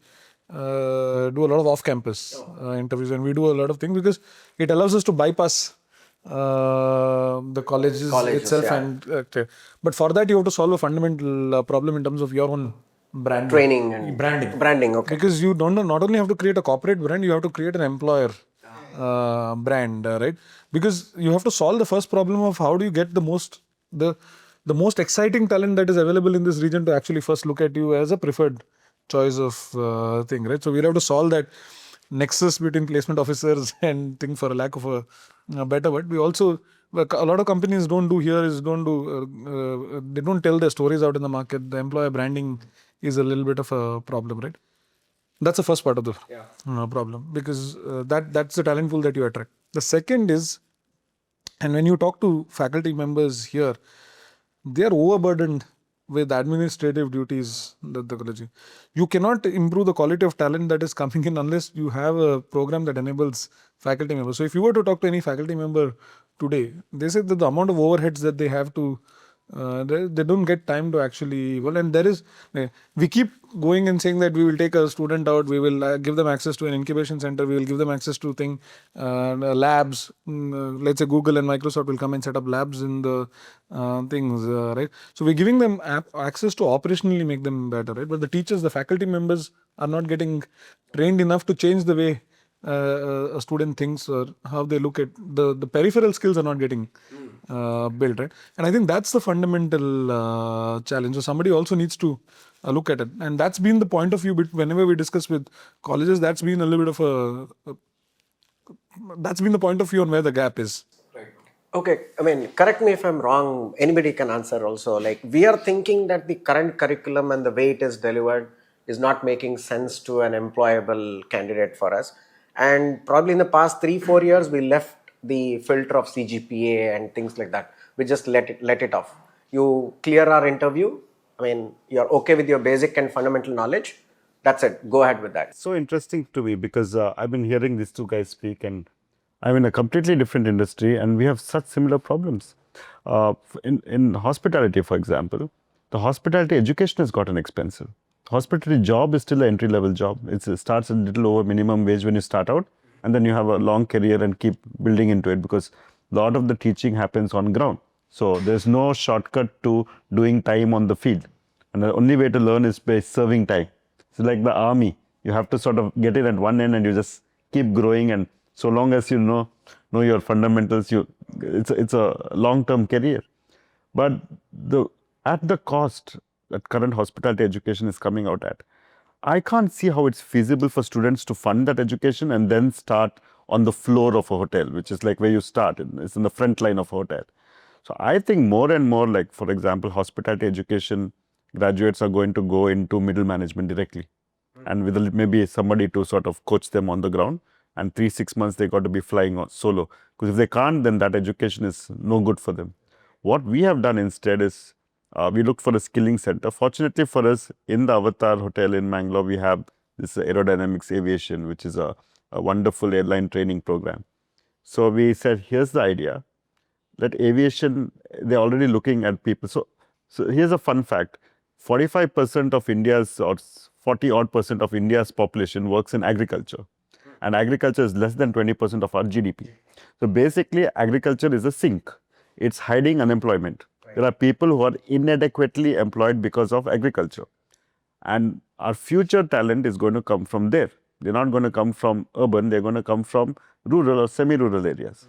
do a lot of off-campus interviews, and we do a lot of things because it allows us to bypass the colleges itself. yeah. And but for that you have to solve a fundamental problem in terms of your own brand Training and branding. Okay. because you don't not only have to create a corporate brand, you have to create an employer brand, right? Because you have to solve the first problem of how do you get the most exciting talent that is available in this region to actually first look at you as a preferred choice of thing, right? So we'll have to solve that nexus between placement officers and thing, for a lack of a better word. We also, a lot of companies don't do here is they don't tell their stories out in the market. The employer branding is a little bit of a problem, right? That's the first part of the problem, because that's the talent pool that you attract. The second is, and when you talk to faculty members here, they are overburdened with administrative duties that the college. You cannot improve the quality of talent that is coming in unless you have a program that enables faculty members. So if you were to talk to any faculty member today, they say that the amount of overheads that they have to they don't get time to actually, well, and there is, we keep going and saying that we will take a student out, we will give them access to an incubation center, we will give them access to labs, let's say Google and Microsoft will come and set up labs in the things, right? So we're giving them access to operationally make them better, right? But the teachers, the faculty members are not getting trained enough to change the way a student thinks or how they look at the peripheral skills are not getting built, right? And I think that's the fundamental challenge. So somebody also needs to look at it, and that's been the point of view. Whenever we discuss with colleges, that's been a little bit of that's been the point of view on where the gap is. Okay, I mean, correct me if I'm wrong, anybody can answer also. Like, we are thinking that the current curriculum and the way it is delivered is not making sense to an employable candidate for us. And probably in the past 3-4 years, we left the filter of CGPA and things like that. We just let it off. You clear our interview. I mean, you're okay with your basic and fundamental knowledge. That's it. Go ahead with that. So interesting to me because I've been hearing these two guys speak, and I'm in a completely different industry, and we have such similar problems. In hospitality, for example, the hospitality education has gotten expensive. Hospitality job is still an entry-level job. It starts a little over minimum wage when you start out, and then you have a long career and keep building into it because a lot of the teaching happens on ground. So there's no shortcut to doing time on the field. And the only way to learn is by serving time. It's like the army. You have to sort of get in at one end and you just keep growing, and so long as you know your fundamentals, it's a long-term career. But at the cost that current hospitality education is coming out at, I can't see how it's feasible for students to fund that education and then start on the floor of a hotel, which is like where you start. It's in the front line of a hotel. So I think more and more, like, for example, hospitality education graduates are going to go into middle management directly. And with maybe somebody to sort of coach them on the ground. And 3-6 months, they got to be flying solo. Because if they can't, then that education is no good for them. What we have done instead is we looked for a skilling center. Fortunately for us, in the Avatar Hotel in Mangalore, we have this aerodynamics aviation, which is a wonderful airline training program. So we said, here's the idea. That aviation, they're already looking at people. So here's a fun fact. 45% of India's, or 40-odd% of India's population works in agriculture. And agriculture is less than 20% of our GDP. So basically, agriculture is a sink. It's hiding unemployment. There are people who are inadequately employed because of agriculture. And our future talent is going to come from there. They're not going to come from urban, they're going to come from rural or semi-rural areas.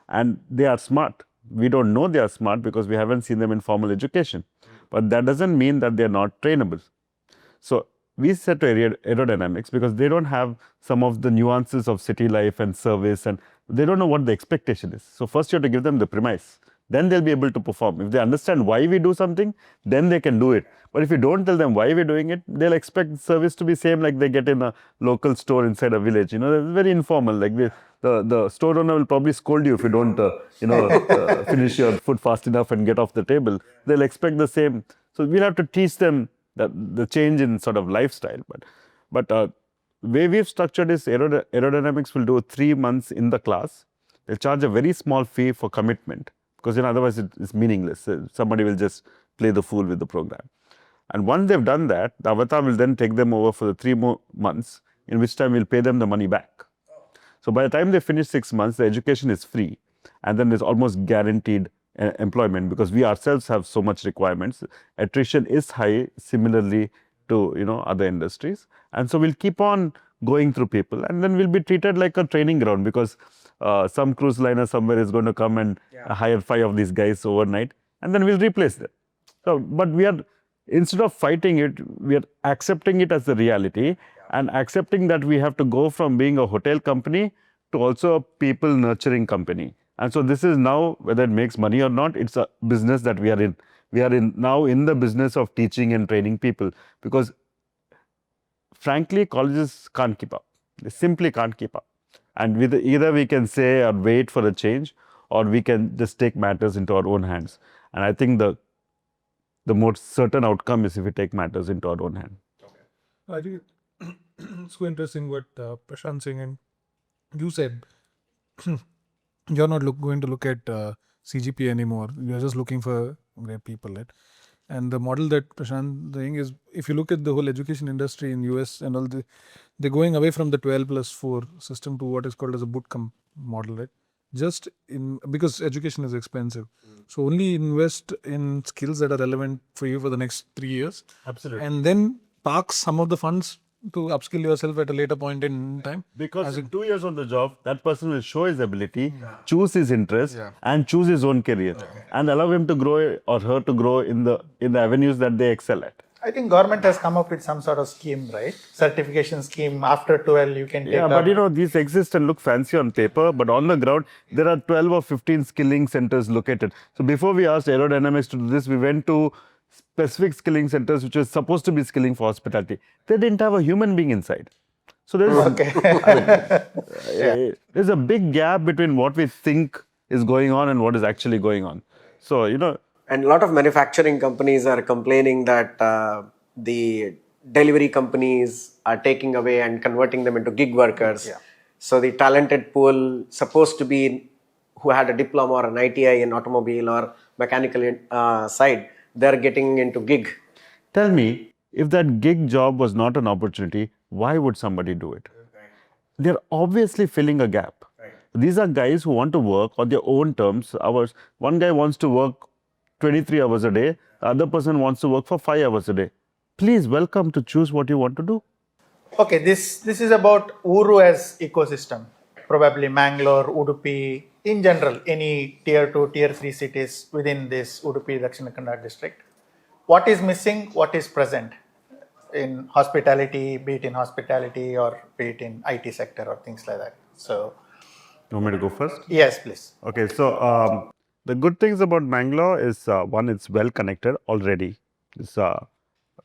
And they are smart. We don't know they are smart because we haven't seen them in formal education. But that doesn't mean that they're not trainable. So we set to aerodynamics because they don't have some of the nuances of city life and service, and they don't know what the expectation is. So first you have to give them the premise. then they'll be able to perform. If they understand why we do something, then they can do it. But if you don't tell them why we're doing it, they'll expect service to be same like they get in a local store inside a village. You know, it's very informal. Like the store owner will probably scold you if you don't, finish your food fast enough and get off the table. They'll expect the same. So we'll have to teach them that the change in sort of lifestyle. But way we've structured is aerodynamics will do 3 months in the class. They'll charge a very small fee for commitment because otherwise it's meaningless. Somebody will just play the fool with the program. And once they've done that, the avatar will then take them over for the 3 more months, in which time we'll pay them the money back. So by the time they finish 6 months, the education is free, and then there's almost guaranteed employment because we ourselves have so much requirements. Attrition is high, similarly to other industries, and so we'll keep on going through people, and then we'll be treated like a training ground because some cruise liner somewhere is going to come and hire 5 of these guys overnight, and then we'll replace them. So, but we are, instead of fighting it, we are accepting it as the reality and accepting that we have to go from being a hotel company to also a people nurturing company. And so this is now, whether it makes money or not, it's a business that we are in. We are now in the business of teaching and training people because frankly, colleges can't keep up. They simply can't keep up. And with either we can say or wait for a change, or we can just take matters into our own hands. And I think the more certain outcome is if we take matters into our own hand. I think it's so interesting what Prashant saying, and you said you're not going to look at CGP anymore. You're just looking for great people, right? And the model that Prashant saying is, if you look at the whole education industry in US and all, they're going away from the 12+4 system to what is called as a bootcamp model, right? Just because education is expensive. So only invest in skills that are relevant for you for the next 3 years. Absolutely. And then park some of the funds to upskill yourself at a later point in time. Because in 2 years on the job, that person will show his ability, choose his interest, and choose his own career, and allow him to grow or her to grow in the avenues that they excel at. I think government has come up with some sort of scheme, right? Certification scheme. After 12, you can take up. But these exist and look fancy on paper, but on the ground, there are 12 or 15 skilling centers located. So before we asked aerodynamics to do this, we went to specific skilling centers, which was supposed to be skilling for hospitality. They didn't have a human being inside. So there's a big gap between what we think is going on and what is actually going on. So, And a lot of manufacturing companies are complaining that the delivery companies are taking away and converting them into gig workers. Yeah. So the talented pool supposed to be who had a diploma or an ITI in automobile or mechanical side, they're getting into gig. Tell me, if that gig job was not an opportunity, why would somebody do it? They're obviously filling a gap. These are guys who want to work on their own terms, hours. One guy wants to work 23 hours a day, the other person wants to work for 5 hours a day. Please, welcome to choose what you want to do. Okay, this is about Uru as ecosystem. Probably Mangalore, Udupi, in general, any tier 2, tier 3 cities within this Udupi Dakshina Kannada district. What is missing, what is present in hospitality, be it in hospitality or be it in IT sector or things like that. So, You want me to go first? yes, please. Okay, so the good things about Mangalore is one, it's well connected already. It's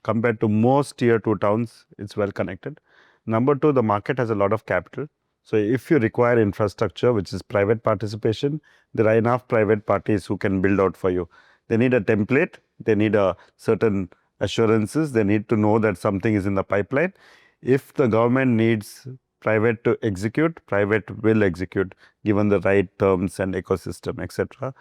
compared to most tier 2 towns, it's well connected. Number 2, the market has a lot of capital. So if you require infrastructure, which is private participation, there are enough private parties who can build out for you. They need a template, they need a certain assurances, they need to know that something is in the pipeline. If the government needs private to execute, private will execute, given the right terms and ecosystem, etc.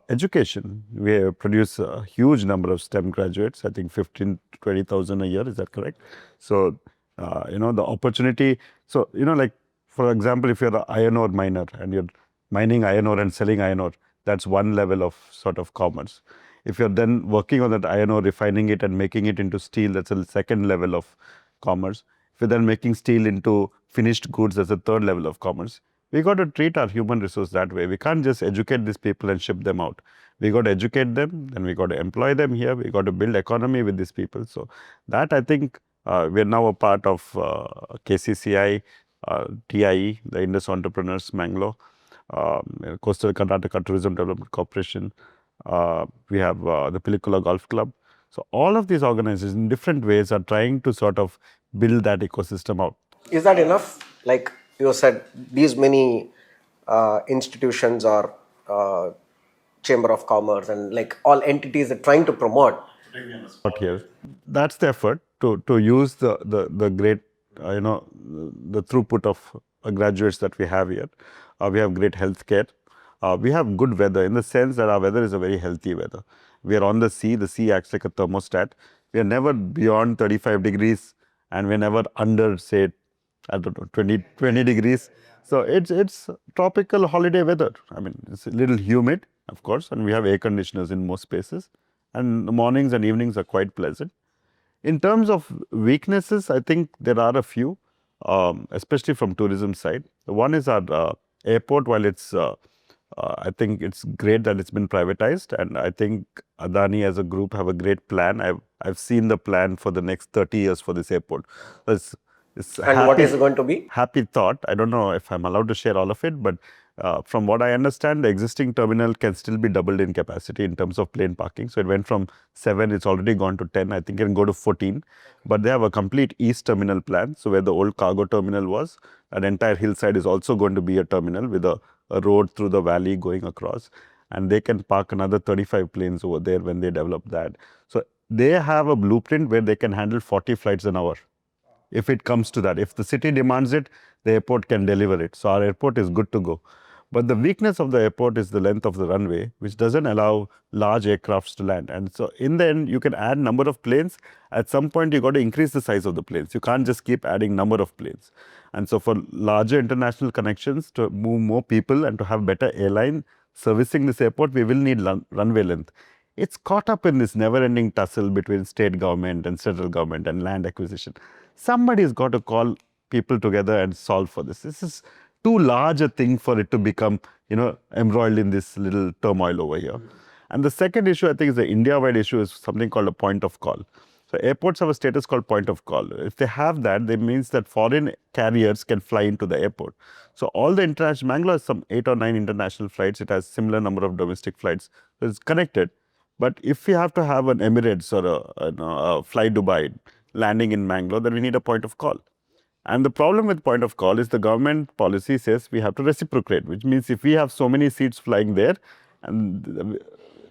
Education, we produce a huge number of STEM graduates, I think 15 to 20,000 a year, is that correct? So, the opportunity, so, like, for example, if you're an iron ore miner and you're mining iron ore and selling iron ore, that's one level of sort of commerce. If you're then working on that iron ore, refining it and making it into steel, that's a second level of commerce. If you're then making steel into finished goods, that's a third level of commerce. We got to treat our human resource that way. We can't just educate these people and ship them out. We got to educate them, then we got to employ them here. We got to build economy with these people. So that, I think, we're now a part of KCCI, TIE, the Indus Entrepreneurs Mangalore. Coastal Karnataka Tourism Development Corporation. We have the Pilikula Golf Club. So all of these organizations in different ways are trying to sort of build that ecosystem out. Is that enough? Like you said, these many institutions or Chamber of Commerce and like all entities are trying to promote. Out here, that's the effort to use the great the throughput of graduates that we have here. We have great healthcare. We have good weather in the sense that our weather is a very healthy weather. We are on the sea. The sea acts like a thermostat. We are never beyond 35 degrees, and we're never under, say, I don't know, 20 degrees. So it's tropical holiday weather. I mean, it's a little humid, of course, and we have air conditioners in most spaces. And the mornings and evenings are quite pleasant. In terms of weaknesses, I think there are a few, especially from tourism side. One is our airport. While it's, I think it's great that it's been privatized, and I think Adani as a group have a great plan. I've seen the plan for the next 30 years for this airport. It's And what is it going to be? happy thought. I don't know if I'm allowed to share all of it, but from what I understand, the existing terminal can still be doubled in capacity in terms of plane parking. So it went from 7, it's already gone to 10. I think it can go to 14. But they have a complete east terminal plan. So where the old cargo terminal was, an entire hillside is also going to be a terminal with a road through the valley going across. And they can park another 35 planes over there when they develop that. So they have a blueprint where they can handle 40 flights an hour. If it comes to that, if the city demands it, the airport can deliver it. So our airport is good to go. But the weakness of the airport is the length of the runway, which doesn't allow large aircrafts to land. And so in the end, you can add number of planes. At some point, you got to increase the size of the planes. You can't just keep adding number of planes. And so for larger international connections, to move more people and to have better airline servicing this airport, we will need runway length. It's caught up in this never-ending tussle between state government and central government and land acquisition. Somebody's got to call people together and solve for this. This is too large a thing for it to become, embroiled in this little turmoil over here. And the second issue, I think, is the India-wide issue, is something called a point of call. So airports have a status called point of call. If they have that, that means that foreign carriers can fly into the airport. So all the international, Mangalore has some 8 or 9 international flights. It has similar number of domestic flights. So it's connected. But if we have to have an Emirates or a Fly Dubai landing in Mangalore, then we need a point of call. And the problem with point of call is the government policy says we have to reciprocate, which means if we have so many seats flying there, and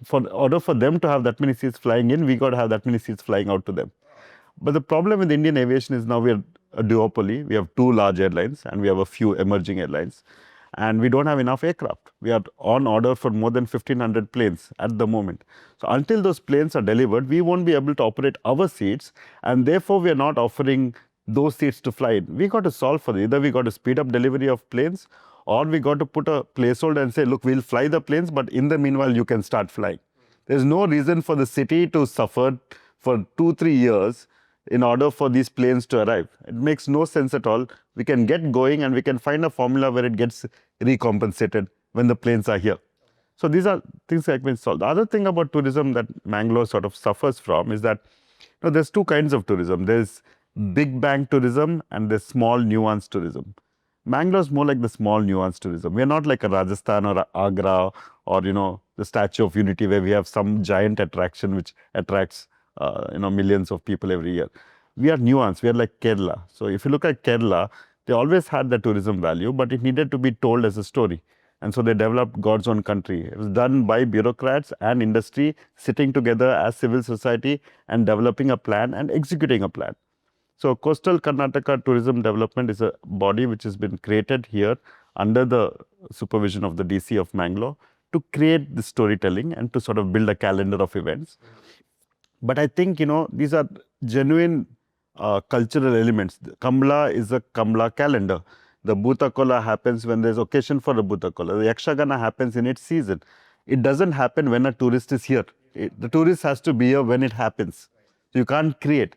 for order for them to have that many seats flying in, we got to have that many seats flying out to them. But the problem with Indian aviation is now we are a duopoly. We have 2 large airlines and we have a few emerging airlines. And we don't have enough aircraft. We are on order for more than 1,500 planes at the moment. So until those planes are delivered, we won't be able to operate our seats, and therefore we are not offering those seats to fly in. We got to solve for it. Either we got to speed up delivery of planes, or we got to put a placeholder and say, look, we'll fly the planes, but in the meanwhile, you can start flying. There's no reason for the city to suffer for 2-3 years in order for these planes to arrive. It makes no sense at all. We can get going and we can find a formula where it gets recompensated when the planes are here. So these are things that can be solved. The other thing about tourism that Mangalore sort of suffers from is that there's 2 kinds of tourism. There's big bang tourism and there's small nuanced tourism. Mangalore is more like the small nuanced tourism. We're not like a Rajasthan or a Agra or the Statue of Unity where we have some giant attraction which attracts millions of people every year. We are nuanced. We are like Kerala. So if you look at Kerala, they always had the tourism value, but it needed to be told as a story. And so they developed God's own country. It was done by bureaucrats and industry sitting together as civil society and developing a plan and executing a plan. So Coastal Karnataka Tourism Development is a body which has been created here under the supervision of the DC of Mangalore to create the storytelling and to sort of build a calendar of events. But I think, these are genuine cultural elements. Kamla is a Kamla calendar. The Bhutakola happens when there's occasion for a Bhutakola. The Yakshagana happens in its season. It doesn't happen when a tourist is here. The tourist has to be here when it happens. So you can't create.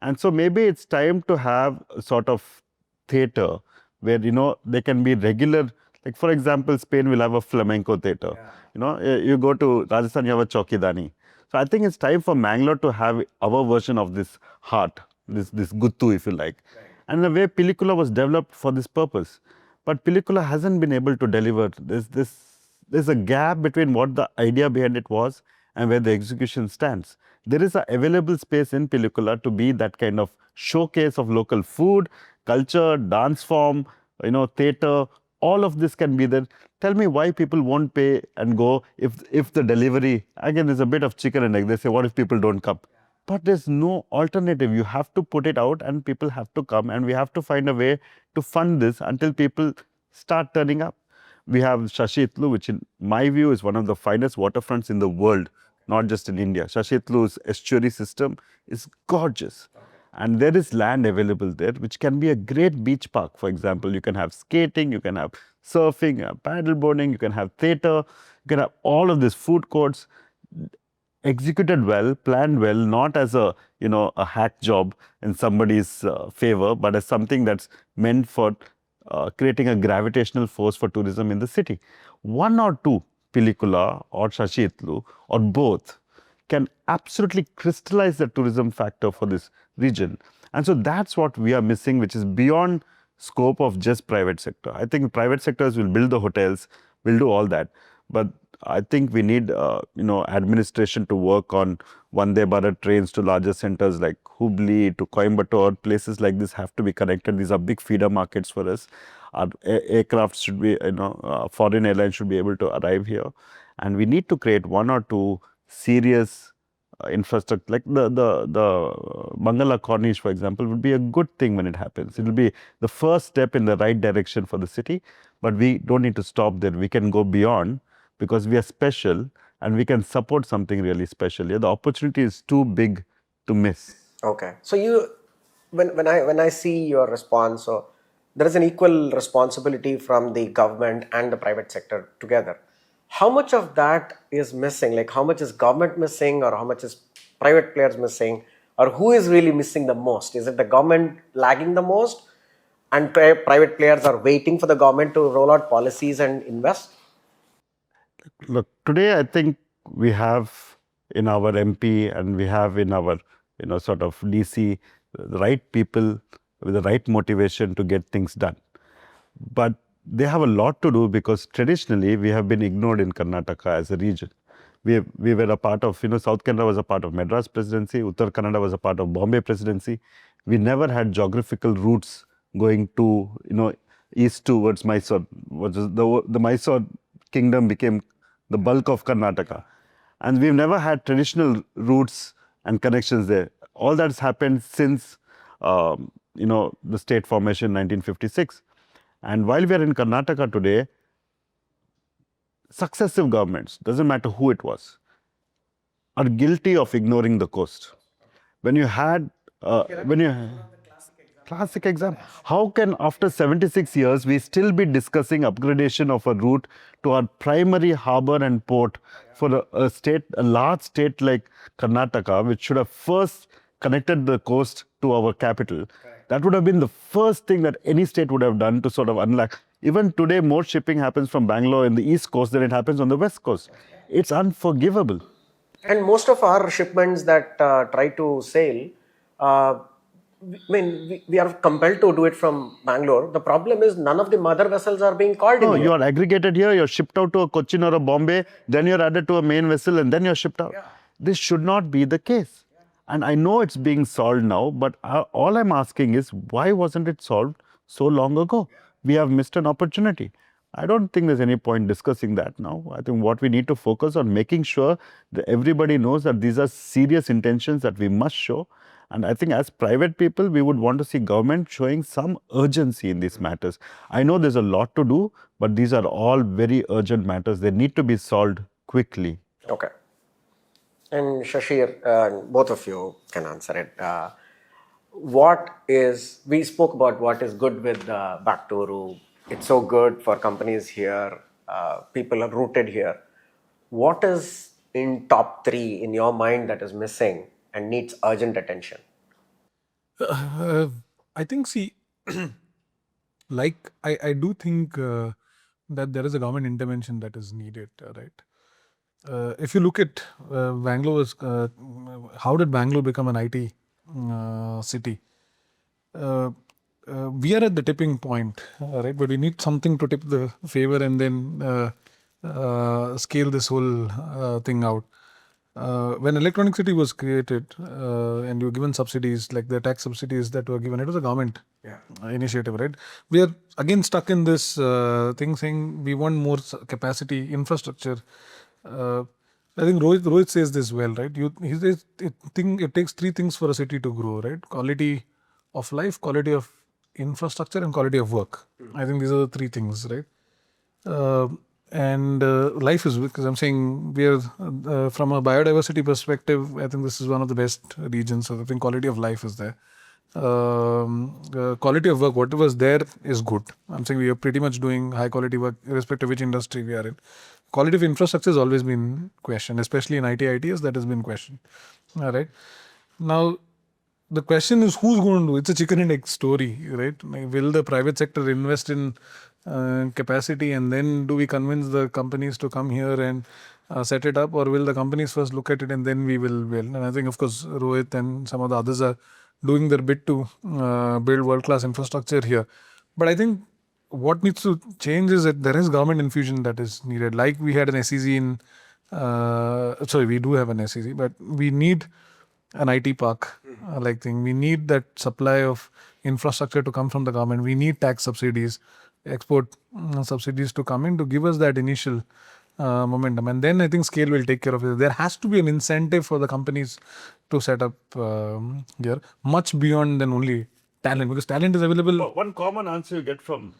And so maybe it's time to have a sort of theatre where, they can be regular. Like, for example, Spain will have a flamenco theatre. Yeah. You go to Rajasthan, you have a Chaukidani. So I think it's time for Mangalore to have our version of this heart, this guttu, if you like. Right. And the way Pilikula was developed for this purpose. but Pellicula hasn't been able to deliver. There's a gap between what the idea behind it was and where the execution stands. There is an available space in Pellicula to be that kind of showcase of local food, culture, dance form, theatre. All of this can be there. Tell me why people won't pay and go if the delivery, again, is a bit of chicken and egg. They say, what if people don't come? But there's no alternative. You have to put it out and people have to come, and we have to find a way to fund this until people start turning up. We have Shashitlu, which in my view is one of the finest waterfronts in the world, not just in India. Shashitlu's estuary system is gorgeous. And there is land available there, which can be a great beach park. For example, you can have skating, you can have surfing, you have paddle boarding, you can have theatre, you can have all of these food courts executed well, planned well, not as a hack job in somebody's favor, but as something that's meant for creating a gravitational force for tourism in the city. One or two, Pellicula or Shashitlu or both, can absolutely crystallize the tourism factor for this region. And so that's what we are missing, which is beyond scope of just private sector. I think private sectors will build the hotels, will do all that. But I think we need, administration to work on Vande Bharat trains to larger centers like Hubli to Coimbatore. Places like this have to be connected. These are big feeder markets for us. Our aircraft should be, foreign airlines should be able to arrive here. And we need to create one or two serious infrastructure, like the Mangala Corniche, for example, would be a good thing when it happens. It will be the first step in the right direction for the city, but we don't need to stop there. We can go beyond because we are special and we can support something really special. Yeah, the opportunity is too big to miss. Okay. So when I see your response, so there is an equal responsibility from the government and the private sector together. How much of that is missing? Like how much is government missing, or how much is private players missing, or who is really missing the most? Is it the government lagging the most and private players are waiting for the government to roll out policies and invest? Look, today I think we have in our MP and we have in our, sort of DC, the right people with the right motivation to get things done. But they have a lot to do because traditionally we have been ignored in Karnataka as a region. We were a part of, South Kannada was a part of Madras presidency, Uttar Kannada was a part of Bombay presidency. We never had geographical routes going to, east towards Mysore. The Mysore kingdom became the bulk of Karnataka. And we've never had traditional routes and connections there. All that's happened since, the state formation in 1956. And while we are in Karnataka today, successive governments, doesn't matter who it was, are guilty of ignoring the coast. When you had, classic example, how can after 76 years we still be discussing upgradation of a route to our primary harbor and port for a large state like Karnataka, which should have first connected the coast to our capital? That would have been the first thing that any state would have done to sort of unlock. Even today, more shipping happens from Bangalore in the east coast than it happens on the west coast. It's unforgivable. And most of our shipments that try to sail, we are compelled to do it from Bangalore. The problem is none of the mother vessels are being called in. You are aggregated here, you're shipped out to a Cochin or a Bombay, then you're added to a main vessel and then you're shipped out. This should not be the case. And I know it's being solved now, but all I'm asking is, why wasn't it solved so long ago? We have missed an opportunity. I don't think there's any point discussing that now. I think what we need to focus on making sure that everybody knows that these are serious intentions that we must show. And I think as private people, we would want to see government showing some urgency in these matters. I know there's a lot to do, but these are all very urgent matters. They need to be solved quickly. Okay. And Sashir, both of you can answer it. We spoke about what is good with Back to Uru. It's so good for companies here. People are rooted here. What is in top 3 in your mind that is missing and needs urgent attention? I think, I do think that there is a government intervention that is needed, right? If you look at Bangalore, how did Bangalore become an IT city? we are at the tipping point, right? But we need something to tip the favor and then scale this whole thing out. When Electronic City was created and you were given subsidies, like the tax subsidies that were given, it was a government initiative, right? We are again stuck in this thing saying we want more capacity, infrastructure. I think Rohit says this well, right? He says it takes three things for a city to grow, right? Quality of life, quality of infrastructure, and quality of work. I think these are the three things, right? And life is, because I'm saying we are from a biodiversity perspective, I think this is one of the best regions. So I think quality of life is there. Quality of work, whatever is there is good. I'm saying we are pretty much doing high quality work irrespective of which industry we are in. Quality of infrastructure has always been questioned, especially in ITs, that has been questioned. All right. Now, the question is who's going to do it? It's a chicken and egg story, right? Like, will the private sector invest in capacity and then do we convince the companies to come here and set it up, or will the companies first look at it and then we will build? And I think, of course, Rohit and some of the others are doing their bit to build world-class infrastructure here. But I think what needs to change is that there is government infusion that is needed. Like we had an SEZ in, we do have an SEZ, but we need an IT park like thing. We need that supply of infrastructure to come from the government. We need tax subsidies, export subsidies to come in to give us that initial momentum. And then I think scale will take care of it. There has to be an incentive for the companies to set up here, much beyond than only talent, because talent is available. One common answer you get from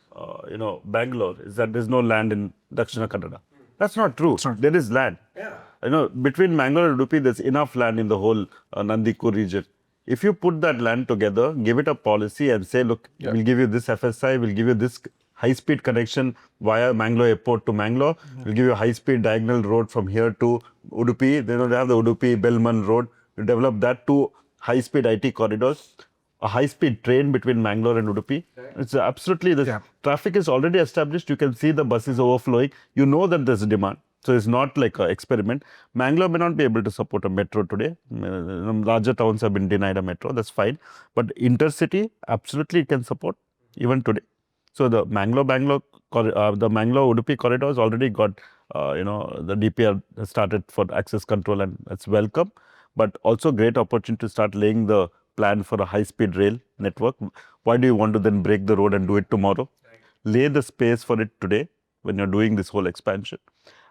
Bangalore is that there's no land in Dakshina Kannada. That's not true. There is land. Between Mangalore and Udupi, there's enough land in the whole Nandikur region. If you put that land together, give it a policy and say, look, we'll give you this FSI, we'll give you this high-speed connection via Mangalore Airport to Mangalore, we'll give you a high-speed diagonal road from here to Udupi. They have the Udupi-Belman road. You develop that to high-speed IT corridors, a high-speed train between Mangalore and Udupi. It's absolutely, the traffic is already established. You can see the buses overflowing. You know that there's demand. So it's not like an experiment. Mangalore may not be able to support a metro today. Larger towns have been denied a metro. That's fine. But intercity, absolutely it can support even today. So the Mangalore-Udupi corridor has already got, the DPR has started for access control, and that's welcome. But also great opportunity to start laying the plan for a high-speed rail network. Why do you want to then break the road and do it tomorrow? Lay the space for it today when you're doing this whole expansion.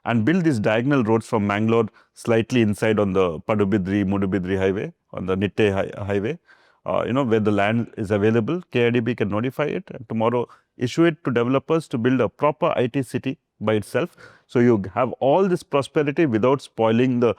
And build these diagonal roads from Mangalore slightly inside on the Padubidri-Mudubidri highway, on the Nitte highway, where the land is available. KIDB can notify it and tomorrow issue it to developers to build a proper IT city by itself. So you have all this prosperity without spoiling the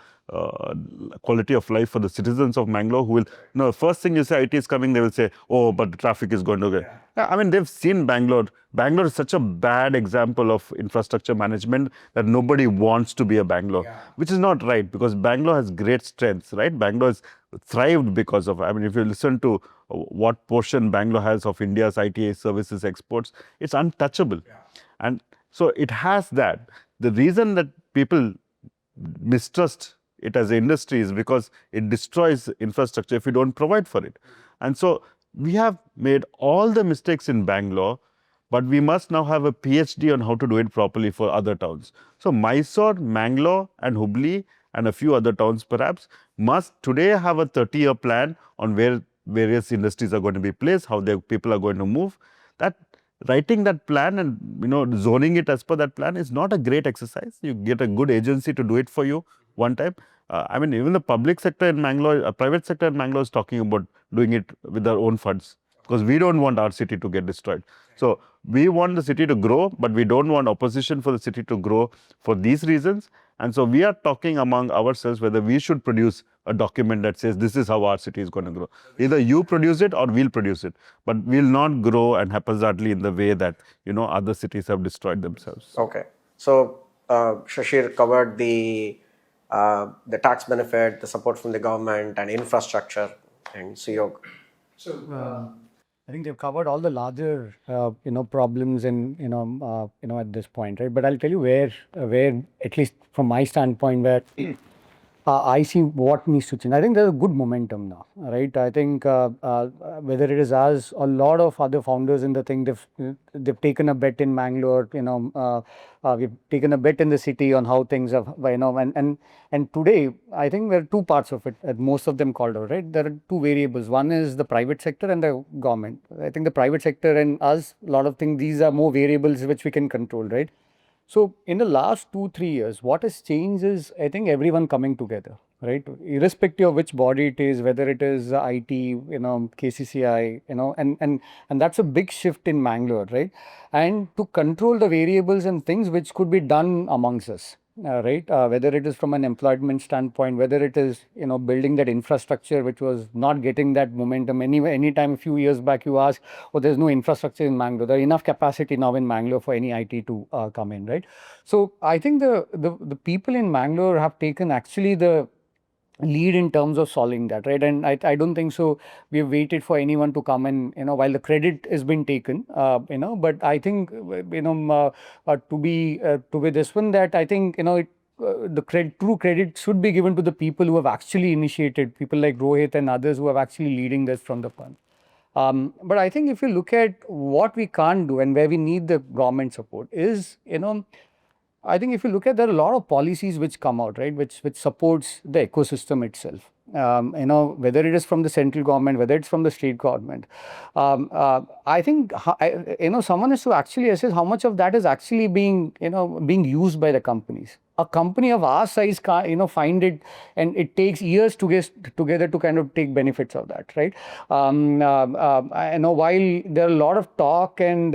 quality of life for the citizens of Mangalore, who will, first thing you say IT is coming, they will say, oh, but the traffic is going to go. I mean, they've seen Bangalore. Bangalore is such a bad example of infrastructure management that nobody wants to be a Bangalore, which is not right, because Bangalore has great strengths, right? Bangalore has thrived because of, if you listen to what portion Bangalore has of India's IT services exports, it's untouchable. And so it has that. The reason that people mistrust it as an industry is because it destroys infrastructure if you don't provide for it. And so we have made all the mistakes in Bangalore, but we must now have a PhD on how to do it properly for other towns. So Mysore, Mangalore and Hubli and a few other towns perhaps must today have a 30-year plan on where various industries are going to be placed, how their people are going to move. That writing that plan and zoning it as per that plan is not a great exercise. You get a good agency to do it for you one time. Even the public sector in Mangalore, private sector in Mangalore is talking about doing it with their own funds, because we don't want our city to get destroyed. So we want the city to grow, but we don't want opposition for the city to grow for these reasons. And so we are talking among ourselves whether we should produce a document that says this is how our city is going to grow. Either you produce it or we'll produce it, but we'll not grow and haphazardly in the way that other cities have destroyed themselves. Okay, so Sashir covered the tax benefit, the support from the government, and infrastructure, and Suyog. So I think they've covered all the larger problems and at this point, right? But I'll tell you where at least from my standpoint, where I see what needs to change. I think there's a good momentum now, right? I think whether it is us, a lot of other founders in the thing, they've taken a bet in Mangalore. We've taken a bet in the city on how things are. And today I think there are two parts of it. Most of them called out, right? There are two variables. One is the private sector and the government. I think the private sector and us, a lot of things. These are more variables which we can control, right? So in the last 2-3 years, what has changed is, I think, everyone coming together, right? Irrespective of which body it is, whether it is IT, KCCI, and that's a big shift in Mangalore, right? And to control the variables and things which could be done amongst us. Right, whether it is from an employment standpoint, whether it is building that infrastructure which was not getting that momentum. Anytime a few years back you ask, oh, there's no infrastructure in Mangalore. There is enough capacity now in Mangalore for any IT to come in, right? So I think the people in Mangalore have taken actually the lead in terms of solving that, right? And I don't think so we have waited for anyone to come and while the credit has been taken, but I think to be this one, that I think the true credit should be given to the people who have actually initiated, people like Rohit and others who have actually leading this from the front. But I think if you look at what we can't do and where we need the government support is, I think if you look at, there are a lot of policies which come out, right, which supports the ecosystem itself. Whether it is from the central government, whether it's from the state government. I think someone has to actually assess how much of that is actually being used by the companies. A company of our size can't, find it, and it takes years to get together to kind of take benefits of that, right? While there are a lot of talk and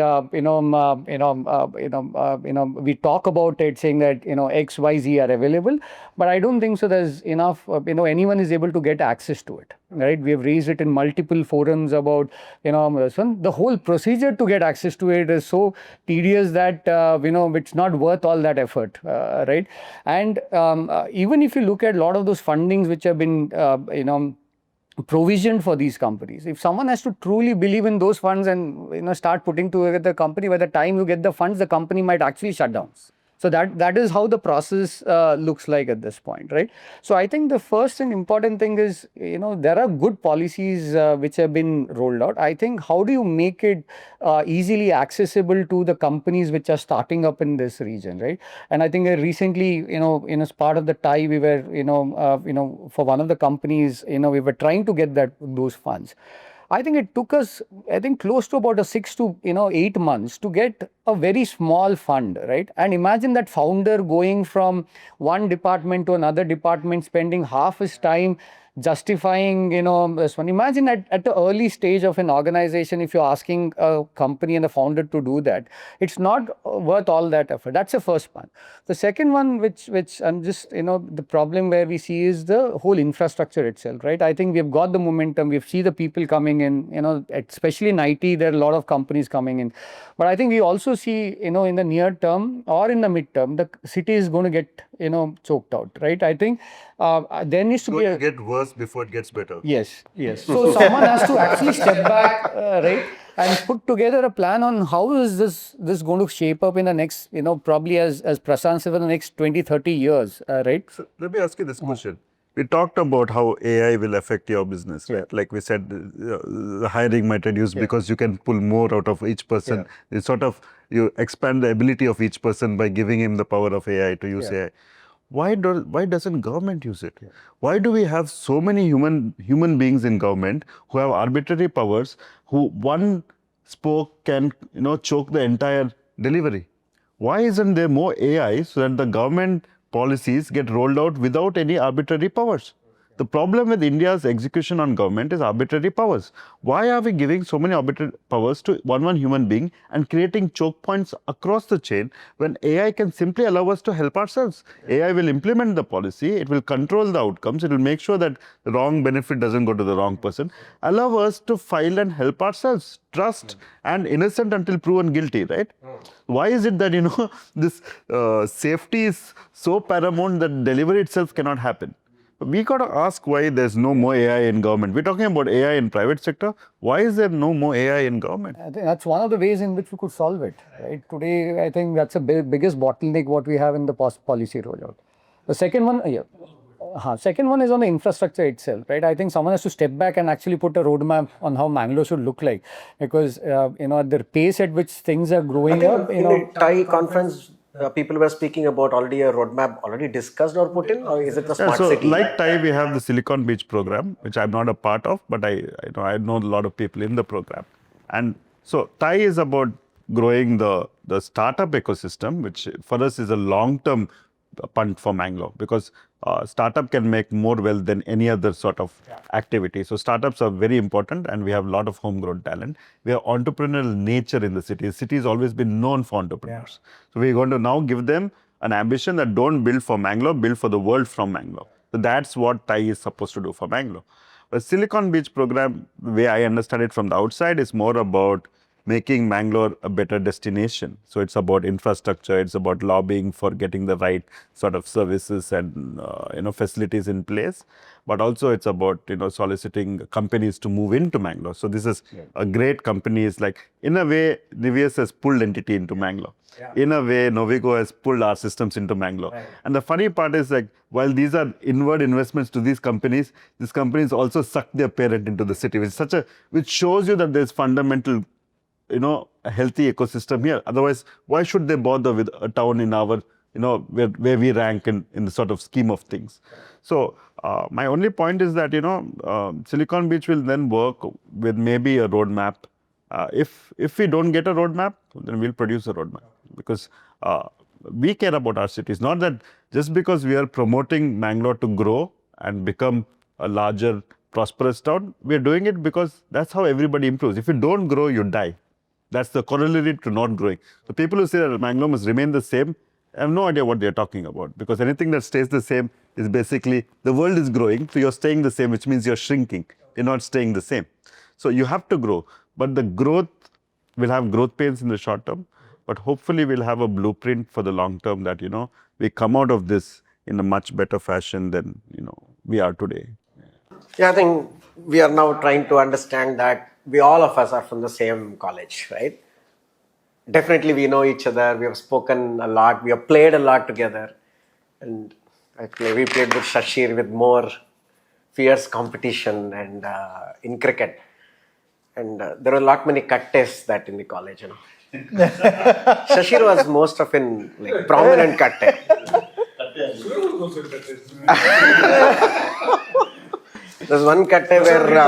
we talk about it, saying that X, Y, Z are available, but I don't think so. There's enough. Anyone is able to get access to it, right? We have raised it in multiple forums about the whole procedure to get access to it is so tedious that it's not worth all that effort, right? And even if you look at a lot of those fundings which have been provisioned for these companies, if someone has to truly believe in those funds and start putting together the company, by the time you get the funds, the company might actually shut down. So that is how the process looks like at this point, right? So I think the first and important thing is, there are good policies which have been rolled out. I think how do you make it easily accessible to the companies which are starting up in this region, right? And I think recently, as part of the tie, we were, for one of the companies, we were trying to get those funds. I think it took us, close to about 6 to 8 months to get a very small fund, right? And imagine that founder going from one department to another department, spending half his time justifying, this one. Imagine at the early stage of an organization, if you're asking a company and a founder to do that, it's not worth all that effort. That's the first one. The second one, which I'm just, the problem where we see is the whole infrastructure itself, right? I think we've got the momentum. We've seen the people coming in, especially in IT, there are a lot of companies coming in. But I think we also see, in the near term or in the midterm, the city is going to get, choked out, right? I think there needs to be a... get worse before it gets better. Yes. So someone has to actually step back, right, and put together a plan on how is this going to shape up in the next, probably as Prashant said, for the next 20-30 years, right? So let me ask you this question. We talked about how AI will affect your business, right? Like we said, the hiring might reduce because you can pull more out of each person. It's sort of, you expand the ability of each person by giving him the power of AI to use AI. Why doesn't government use it? Why do we have so many human beings in government who have arbitrary powers, who one spoke can choke the entire delivery? Why isn't there more AI so that the government policies get rolled out without any arbitrary powers? The problem with India's execution on government is arbitrary powers. Why are we giving so many arbitrary powers to one human being and creating choke points across the chain when AI can simply allow us to help ourselves? AI will implement the policy, it will control the outcomes, it will make sure that the wrong benefit doesn't go to the wrong person, allow us to file and help ourselves. Trust and innocent until proven guilty, right? Why is it that, this safety is so paramount that delivery itself cannot happen? We got to ask why there's no more AI in government. We're talking about AI in private sector. Why is there no more AI in government? I think that's one of the ways in which we could solve it, right? Today, I think that's the biggest bottleneck what we have in the policy rollout. The second one, Second one is on the infrastructure itself, right? I think someone has to step back and actually put a roadmap on how Mangalore should look like, because at the pace at which things are growing up, In the Thai conference, people were speaking about already a roadmap already discussed or put in, or is it the smart so city? like Thai, we have the Silicon Beach program, which I'm not a part of, but I know a lot of people in the program. And so Thai is about growing the startup ecosystem, which for us is a long-term punt for Mangalore, because startup can make more wealth than any other sort of activity. So startups are very important, and we have a lot of homegrown talent. We have entrepreneurial nature in the city. The city has always been known for entrepreneurs. So we're going to now give them an ambition that don't build for Mangalore, build for the world from Mangalore. So that's what Thai is supposed to do for Mangalore. But Silicon Beach program, the way I understand it from the outside, is more about making Mangalore a better destination. So it's about infrastructure, it's about lobbying for getting the right sort of services and facilities in place. But also it's about soliciting companies to move into Mangalore. So this is a great company. It's like, in a way, Niveus has pulled entity into Mangalore. In a way, Novigo has pulled our systems into Mangalore. And the funny part is, like, while these are inward investments to these companies also suck their parent into the city, which shows you that there's fundamental a healthy ecosystem here. Otherwise, why should they bother with a town in our, where we rank in the sort of scheme of things? So my only point is that, Silicon Beach will then work with maybe a roadmap. If we don't get a roadmap, then we'll produce a roadmap, because we care about our cities. Not that just because we are promoting Mangalore to grow and become a larger, prosperous town, we are doing it because that's how everybody improves. If you don't grow, you die. That's the corollary to not growing. So people who say that Mangalore must remain the same, I have no idea what they're talking about, because anything that stays the same is basically, the world is growing, so you're staying the same, which means you're shrinking. You're not staying the same. So you have to grow, but the growth will have growth pains in the short term, but hopefully we'll have a blueprint for the long term that, we come out of this in a much better fashion than, we are today. Yeah, I think we are now trying to understand that all of us are from the same college, right? Definitely we know each other, we have spoken a lot, we have played a lot together. And we played with Sashir with more fierce competition and in cricket. And there were a lot many cut tests that in the college, Sashir was most of in prominent cut test. There's one cut where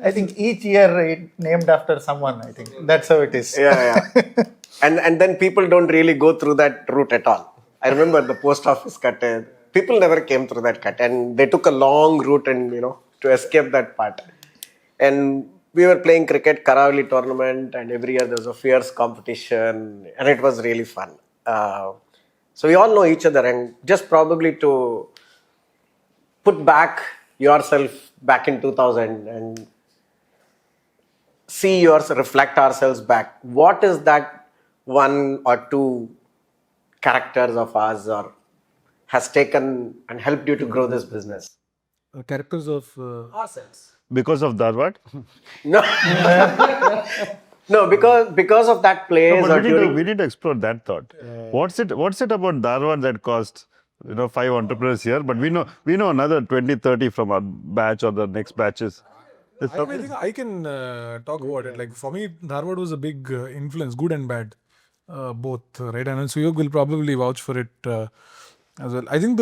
I think each year it named after someone. I think that's how it is. Yeah. And then people don't really go through that route at all. I remember the post office cut. People never came through that cut, and they took a long route and to escape that part. And we were playing cricket, Karavali tournament, and every year there was a fierce competition, and it was really fun. So we all know each other, and just probably to put back yourself back in 2000 and see yourself, reflect ourselves back. What is that one or two characters of ours or has taken and helped you to grow this business? Characters of Ourselves. Because of Dharwad? No. No, because of that place. No, but we need to explore that thought. What's it about Dharwad that caused 5 entrepreneurs here, but we know another 20, 30 from our batch or the next batches. I think I can talk about it. Like, for me, Dharwad was a big influence, good and bad, both, right? And Suyog will probably vouch for it as well. I think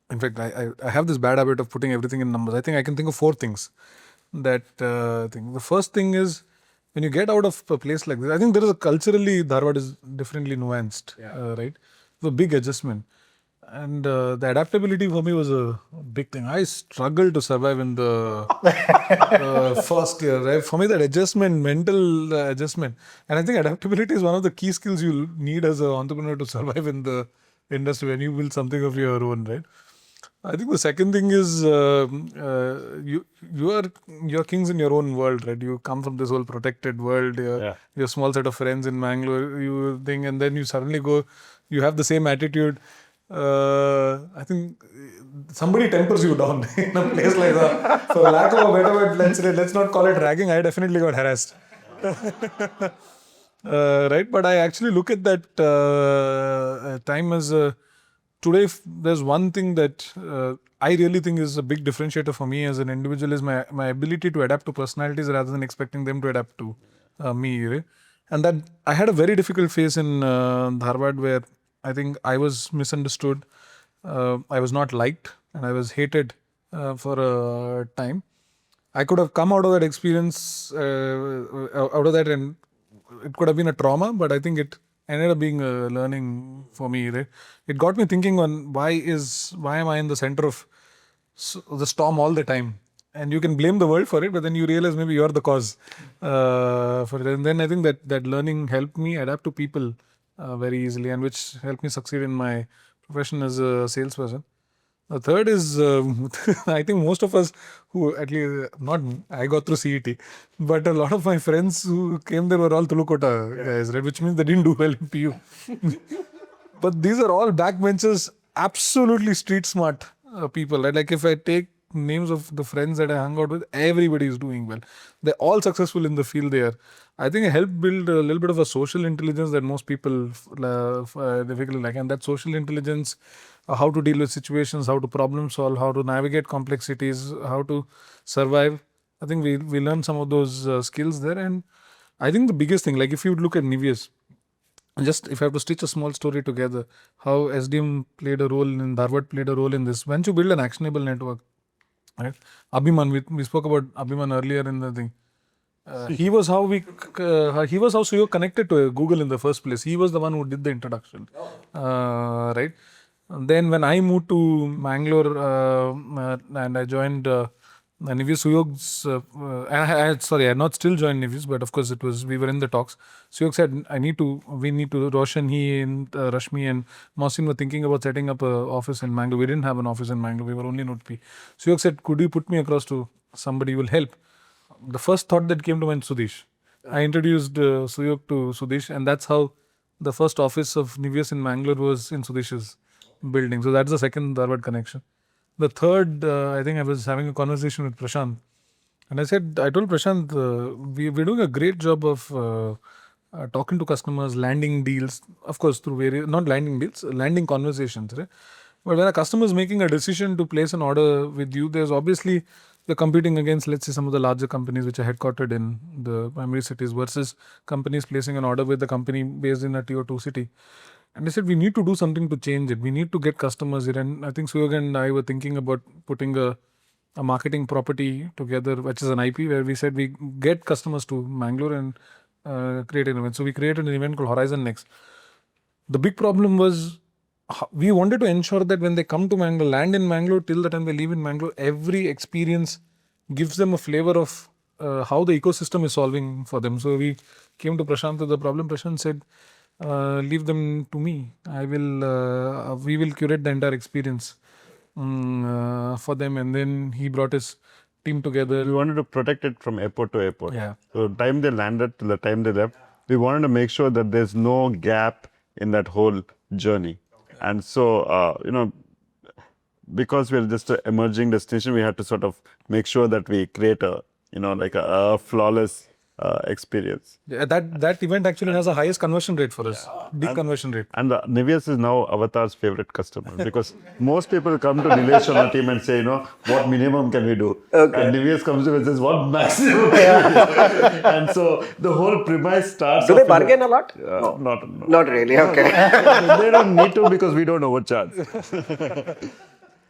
in fact, I have this bad habit of putting everything in numbers. I think I can think of 4 things that thing. The first thing is, when you get out of a place like this, I think there is culturally, Dharwad is differently nuanced, right? It's a big adjustment. And the adaptability for me was a big thing. I struggled to survive in the first year, right? For me, that adjustment, mental adjustment. And I think adaptability is one of the key skills you need as an entrepreneur to survive in the industry when you build something of your own, right? I think the second thing is you're kings in your own world, right? You come from this whole protected world, your small set of friends in Mangalore, and then you suddenly you have the same attitude. I think somebody tempers you down in a place like that. For lack of a better word, let's not call it ragging. I definitely got harassed. Right? But I actually look at that time as today. There's one thing that I really think is a big differentiator for me as an individual is my ability to adapt to personalities rather than expecting them to adapt to me. Right? And that I had a very difficult phase in Dharwad where I think I was misunderstood. I was not liked and I was hated for a time. I could have come out of that experience, out of that, and it could have been a trauma, but I think it ended up being a learning for me. Right? It got me thinking on why am I in the center of the storm all the time? And you can blame the world for it, but then you realize maybe you're the cause for it. And then I think that learning helped me adapt to people very easily, and which helped me succeed in my profession as a salesperson. The third is, I think most of us who, at least not, I got through CET, but a lot of my friends who came there were all Tulukota guys, right? Which means they didn't do well in PU. But these are all backbenchers, absolutely street smart people, right? Like if I take names of the friends that I hung out with, everybody is doing well. They're all successful in the field they are. I think it helped build a little bit of a social intelligence that most people difficultly lack. And that social intelligence, how to deal with situations, how to problem solve, how to navigate complexities, how to survive. I think we learned some of those skills there. And I think the biggest thing, like if you look at Niveus, just if I have to stitch a small story together, how SDM played a role in Dharwad played a role in this. Once you build an actionable network, right? Abhiman, we spoke about Abhiman earlier in the thing. He was how Suyog connected to Google in the first place. He was the one who did the introduction, right? And then when I moved to Mangalore and I joined Niveus, Suyog's, I had not still joined Niveus, but of course we were in the talks. Suyog said, we need to, Roshan, he and Rashmi and Mohsin were thinking about setting up an office in Mangalore. We didn't have an office in Mangalore, we were only in Udupi. Suyog said, could you put me across to somebody who will help? The first thought that came to mind, Sudesh. I introduced Suyog to Sudesh, and that's how the first office of Niveus in Mangalore was in Sudesh's building. So that's the second Dharwad connection. The third, I think I was having a conversation with Prashant. And I told Prashant, we're doing a great job of talking to customers, landing deals, of course, through not landing deals, landing conversations. Right? But when a customer is making a decision to place an order with you, there's obviously, you're competing against, let's say, some of the larger companies which are headquartered in the primary cities versus companies placing an order with a company based in a tier 2 city. And they said, we need to do something to change it. We need to get customers here. And I think Suyog and I were thinking about putting a marketing property together, which is an IP, where we said we get customers to Mangalore and create an event. So we created an event called Horizon Next. The big problem was we wanted to ensure that when they come to Mangalore, land in Mangalore, till the time they leave in Mangalore, every experience gives them a flavor of how the ecosystem is solving for them. So we came to Prashant with the problem. Prashant said, leave them to me. We will curate the entire experience for them. And then he brought his team together. We wanted to protect it from airport to airport. Yeah. So the time they landed till the time they left, we wanted to make sure that there's no gap in that whole journey. And so, because we're just an emerging destination, we had to sort of make sure that we create a flawless experience. Yeah, that event actually has the highest conversion rate for us, big conversion rate. And Niveus is now Avatar's favorite customer because most people come to Niveus on our team and say, what minimum can we do? Okay. And Niveus comes to him and says, what maximum can we do? And so the whole premise starts. Do they bargain a lot? No. Not really, okay. They don't need to because we don't overcharge.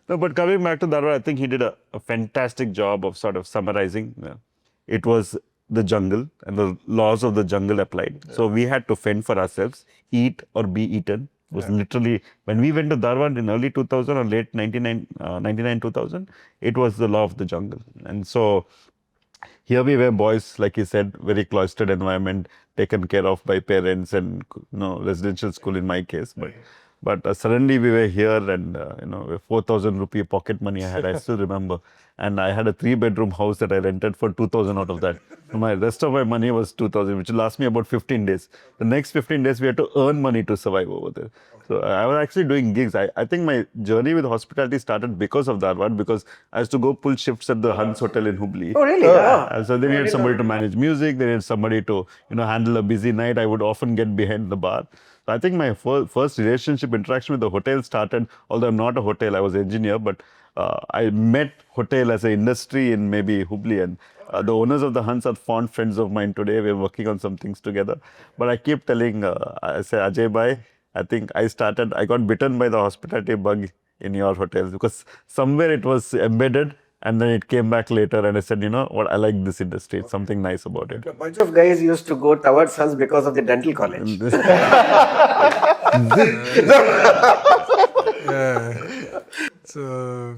No, but coming back to Dharwad, I think he did a fantastic job of sort of summarizing. It was the jungle and the laws of the jungle applied. Yeah. So we had to fend for ourselves, eat or be eaten. It was literally, when we went to Dharwad in early 2000 or late 99, 2000, it was the law of the jungle. And so here we were boys, like you said, very cloistered environment, taken care of by parents and residential school in my case. But suddenly we were here and, 4,000 rupee pocket money I had, I still remember. And I had a 3-bedroom house that I rented for 2,000 out of that. So my rest of my money was 2,000, which will last me about 15 days. The next 15 days, we had to earn money to survive over there. So I was actually doing gigs. I think my journey with hospitality started because of Dharwad, because I used to go pull shifts at the Hans Hotel in Hubli. Oh, really? And so they needed somebody to manage music. They needed somebody to, handle a busy night. I would often get behind the bar. So I think my first relationship interaction with the hotel started, although I'm not a hotel, I was an engineer, but I met hotel as an industry in maybe Hubli, and the owners of the Hans are fond friends of mine today. We're working on some things together. But I keep telling, I say, Ajay bhai, I think I got bitten by the hospitality bug in your hotels, because somewhere it was embedded and then it came back later, and I said, you know what, I like this industry. It's something nice about it. A bunch of guys used to go towards Hans because of the dental college. So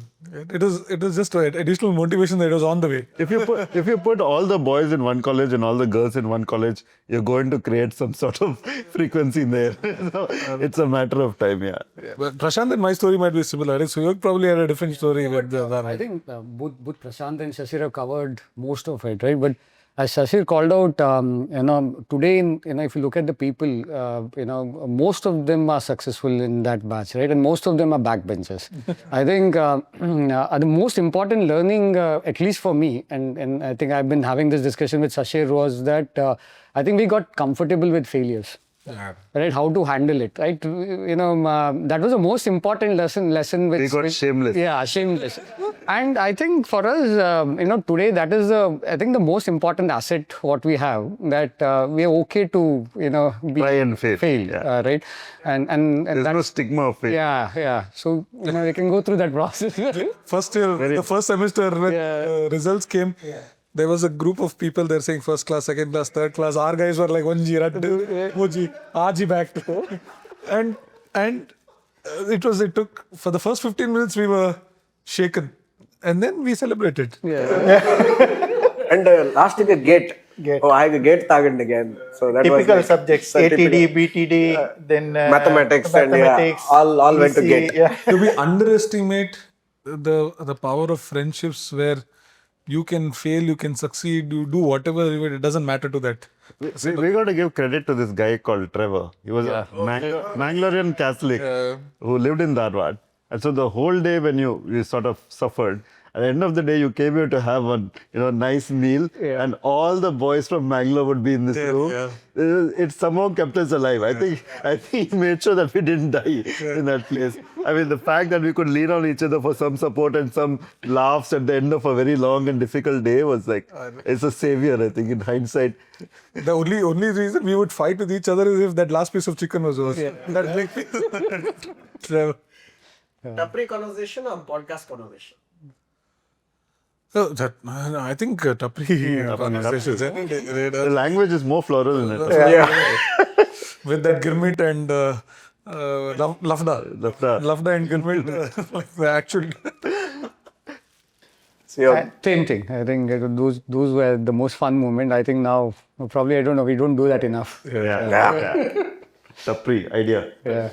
it was just an additional motivation that it was on the way. If you put all the boys in one college and all the girls in one college, you're going to create some sort of frequency there. So it's a matter of time, yeah. But Prashant and my story might be similar. Suyog probably had a different story with that. I think both Prashant and Sashir have covered most of it, right? But as Sashir called out, today, if you look at the people, most of them are successful in that batch, right? And most of them are backbenchers. I think the most important learning, at least for me, and I think I've been having this discussion with Sashir, was that I think we got comfortable with failures. Yeah. Right, how to handle it, right? That was the most important lesson. We got shameless. Yeah, shameless. And I think for us, today that is I think the most important asset what we have, that we are okay to, Try and fail. Yeah. right? And There's no stigma of fail. Yeah. So, we can go through that process. First year, the first semester when results came, there was a group of people there saying first class, second class, third class. Our guys were like 1G, 2G, Aaj back. And it took, for the first 15 minutes we were shaken. And then we celebrated. And last year, gate. Oh, I gate target again. So that Typical was subjects, ATD, BTD, then mathematics, and all went to gate. Yeah. Do we underestimate the power of friendships where you can fail, you can succeed, you do whatever, it doesn't matter to that. We got to give credit to this guy called Trevor. He was a Mangalorean Catholic who lived in Dharwad. And so the whole day when you sort of suffered, at the end of the day, you came here to have a nice meal, and all the boys from Mangalore would be in this room. Yeah. It somehow kept us alive. I think he made sure that we didn't die in that place. I mean, the fact that we could lean on each other for some support and some laughs at the end of a very long and difficult day was like, it's a savior, I think, in hindsight. The only reason we would fight with each other is if that last piece of chicken was yours. Yeah. Tapri conversation or podcast conversation? So I think Tapri conversations. The language is more floral in it. With that Gurmit and Lafda and Gurmit, like the actual. Same thing. I think those were the most fun moment. I think now, probably, I don't know, we don't do that enough. Tapri idea. Yeah.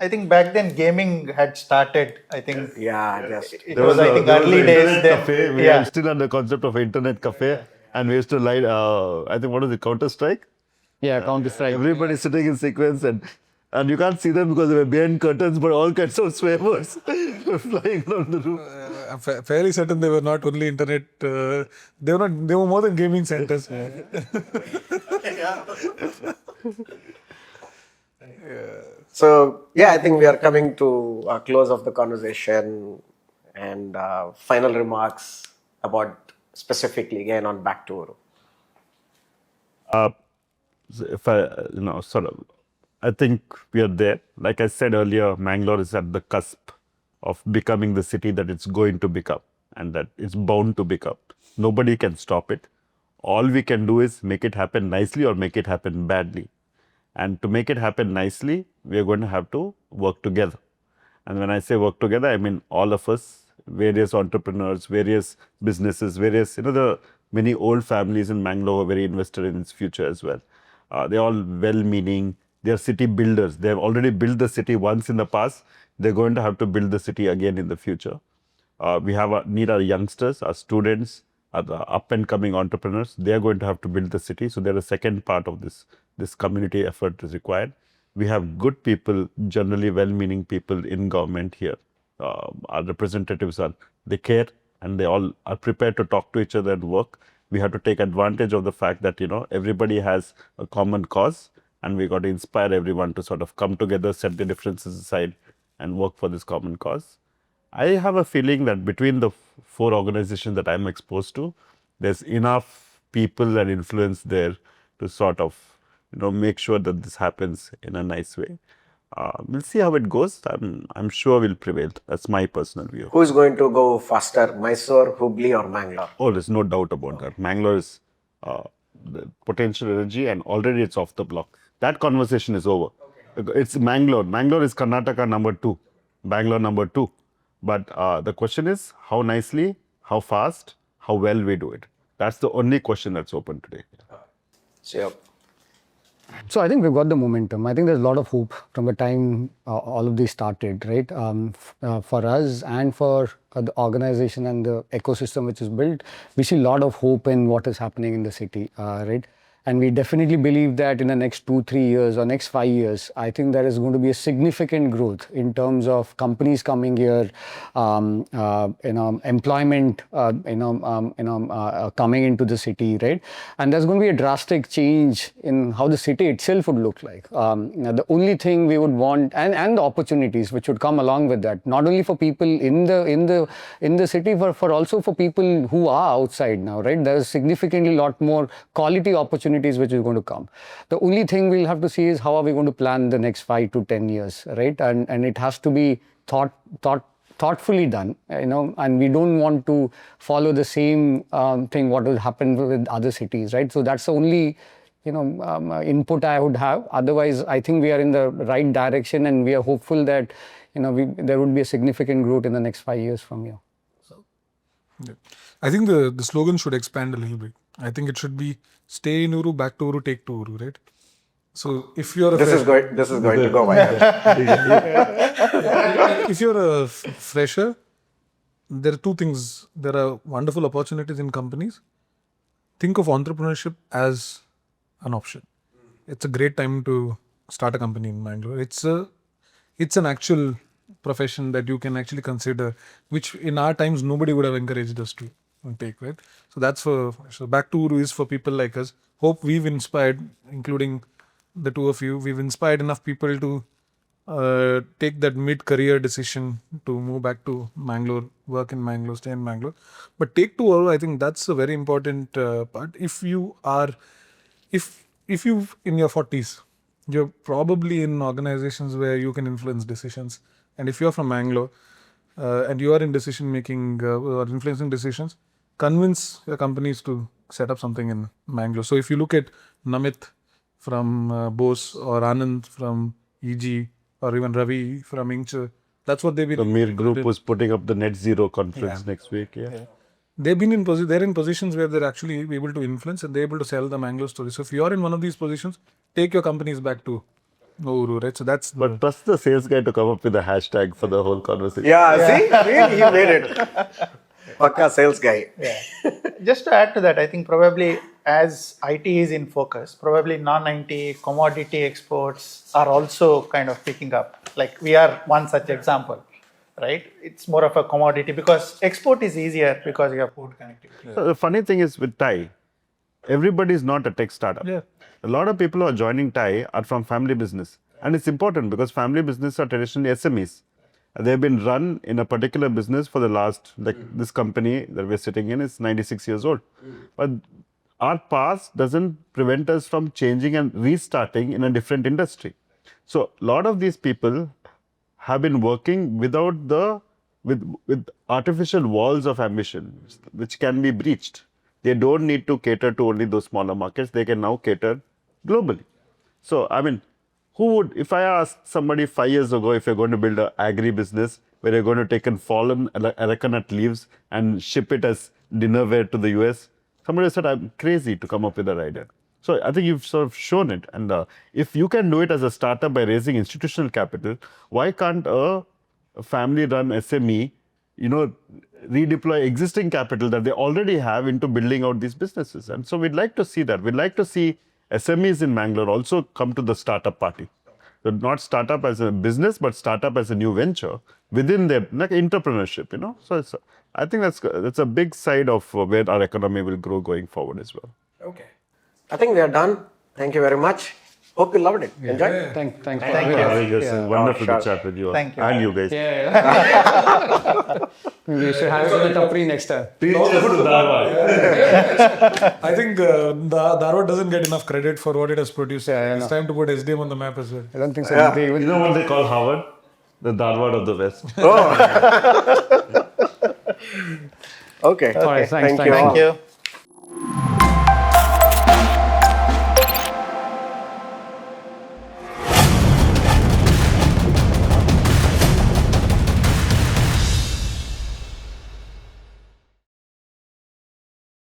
I think back then gaming had started. I think It was I think early days then. Cafe. We were still on the concept of internet cafe, and we used to light. I think what was it, Counter-Strike? Yeah, Counter-Strike. Everybody sitting in sequence, and you can't see them because they were behind curtains, but all kinds of swear words were flying around the room. I'm fairly certain they were not only internet. They were more than gaming centers. So, I think we are coming to a close of the conversation, and final remarks about specifically again on back to Uru. If I think we are there. Like I said earlier, Mangalore is at the cusp of becoming the city that it's going to become, and that it's bound to become. Nobody can stop it. All we can do is make it happen nicely or make it happen badly. And to make it happen nicely, we are going to have to work together. And when I say work together, I mean all of us, various entrepreneurs, various businesses, the many old families in Mangalore are very invested in its future as well. They're all well-meaning. They're city builders. They have already built the city once in the past. They're going to have to build the city again in the future. We need our youngsters, our students, the up-and-coming entrepreneurs. They are going to have to build the city. So they're the second part of this community effort is required. We have good people, generally well-meaning people in government here. Our representatives they care and they all are prepared to talk to each other and work. We have to take advantage of the fact that, everybody has a common cause and we got to inspire everyone to sort of come together, set the differences aside and work for this common cause. I have a feeling that between the four organizations that I'm exposed to, there's enough people and influence there to sort of, make sure that this happens in a nice way. We'll see how it goes. I'm sure we'll prevail. That's my personal view. Who's going to go faster, Mysore, Hubli or Mangalore? Oh, there's no doubt about that. Mangalore is the potential energy and already it's off the block. That conversation is over. It's Mangalore. Mangalore is Karnataka number 2. Bangalore number 2. But the question is how nicely, how fast, how well we do it. That's the only question that's open today. Suyog. So I think we've got the momentum. I think there's a lot of hope from the time all of these started, right? For us and for the organization and the ecosystem which is built, we see a lot of hope in what is happening in the city, right? And we definitely believe that in the next 2-3 years or next 5 years, I think there is going to be a significant growth in terms of companies coming here, employment, coming into the city, right? And there's going to be a drastic change in how the city itself would look like. The only thing we would want, and the opportunities which would come along with that, not only for people in the city, but for also for people who are outside now, right? There's significantly lot more quality opportunities which is going to come. The only thing we'll have to see is how are we going to plan the next 5 to 10 years, right? And it has to be thoughtfully done, and we don't want to follow the same thing what will happen with other cities, right? So that's the only input I would have. Otherwise, I think we are in the right direction and we are hopeful that there would be a significant growth in the next 5 years from here. Yeah. I think the slogan should expand a little bit. I think it should be stay in Uru, back to Uru, take to Uru, right? So if you're This is going to go viral. if you're a fresher, there are two things. There are wonderful opportunities in companies. Think of entrepreneurship as an option. It's a great time to start a company in Mangalore. It's an actual profession that you can actually consider, which in our times nobody would have encouraged us to take, right? So that's so back to Uru is for people like us. Hope we've inspired, including the two of you, we've inspired enough people to take that mid-career decision to move back to Mangalore, work in Mangalore, stay in Mangalore. But take to Uru, I think that's a very important part. If you in your 40s, you're probably in organizations where you can influence decisions. And if you're from Mangalore and you are in decision making or influencing decisions, convince your companies to set up something in Mangalore. So if you look at Namit from Bose or Anand from EG or even Ravi from Ingche, that's what they've been. The Mir Group was putting up the net zero conference next week. Yeah. They've been they're in positions where they're actually able to influence and they're able to sell the Mangalore story. So if you're in one of these positions, take your companies back to Uru, right? So that's. But trust the sales guy to come up with a hashtag for the whole conversation. See, really, he made it. Pakka sales guy. Yeah. Just to add to that, I think probably as IT is in focus, probably non-IT commodity exports are also kind of picking up. Like we are one such example, right? It's more of a commodity because export is easier because you have food connectivity. So the funny thing is with TIE, everybody is not a tech startup. Yeah. A lot of people who are joining TIE are from family business. And it's important because family business are traditionally SMEs. They've been run in a particular business for the last, this company that we're sitting in is 96 years old. But our past doesn't prevent us from changing and restarting in a different industry. So a lot of these people have been working with artificial walls of ambition, which can be breached. They don't need to cater to only those smaller markets. They can now cater globally. So, I mean, if I asked somebody 5 years ago, if you're going to build an agri-business where you're going to take in fallen arecanut leaves and ship it as dinnerware to the US, somebody said, I'm crazy to come up with that idea. So I think you've sort of shown it. And if you can do it as a startup by raising institutional capital, why can't a family-run SME, redeploy existing capital that they already have into building out these businesses? And so we'd like to see that. We'd like to see SMEs in Mangalore also come to the startup party. So not startup as a business, but startup as a new venture within their like entrepreneurship, So I think that's a big side of where our economy will grow going forward as well. Okay. I think we are done. Thank you very much. Hope you loved it. Enjoyed? Thanks. Thank for you. Very good. It's wonderful sure. to chat with you. Thank you. And you guys. Yeah. We should have it with the Tapri next time. I think Dharwad doesn't get enough credit for what it has produced. Yeah, I It's know. time to put SDM on the map as well. I don't think so. Yeah. They even You know what they call Harvard? The Dharwad of the West. Okay. All right, thanks. Thank you. Thank you.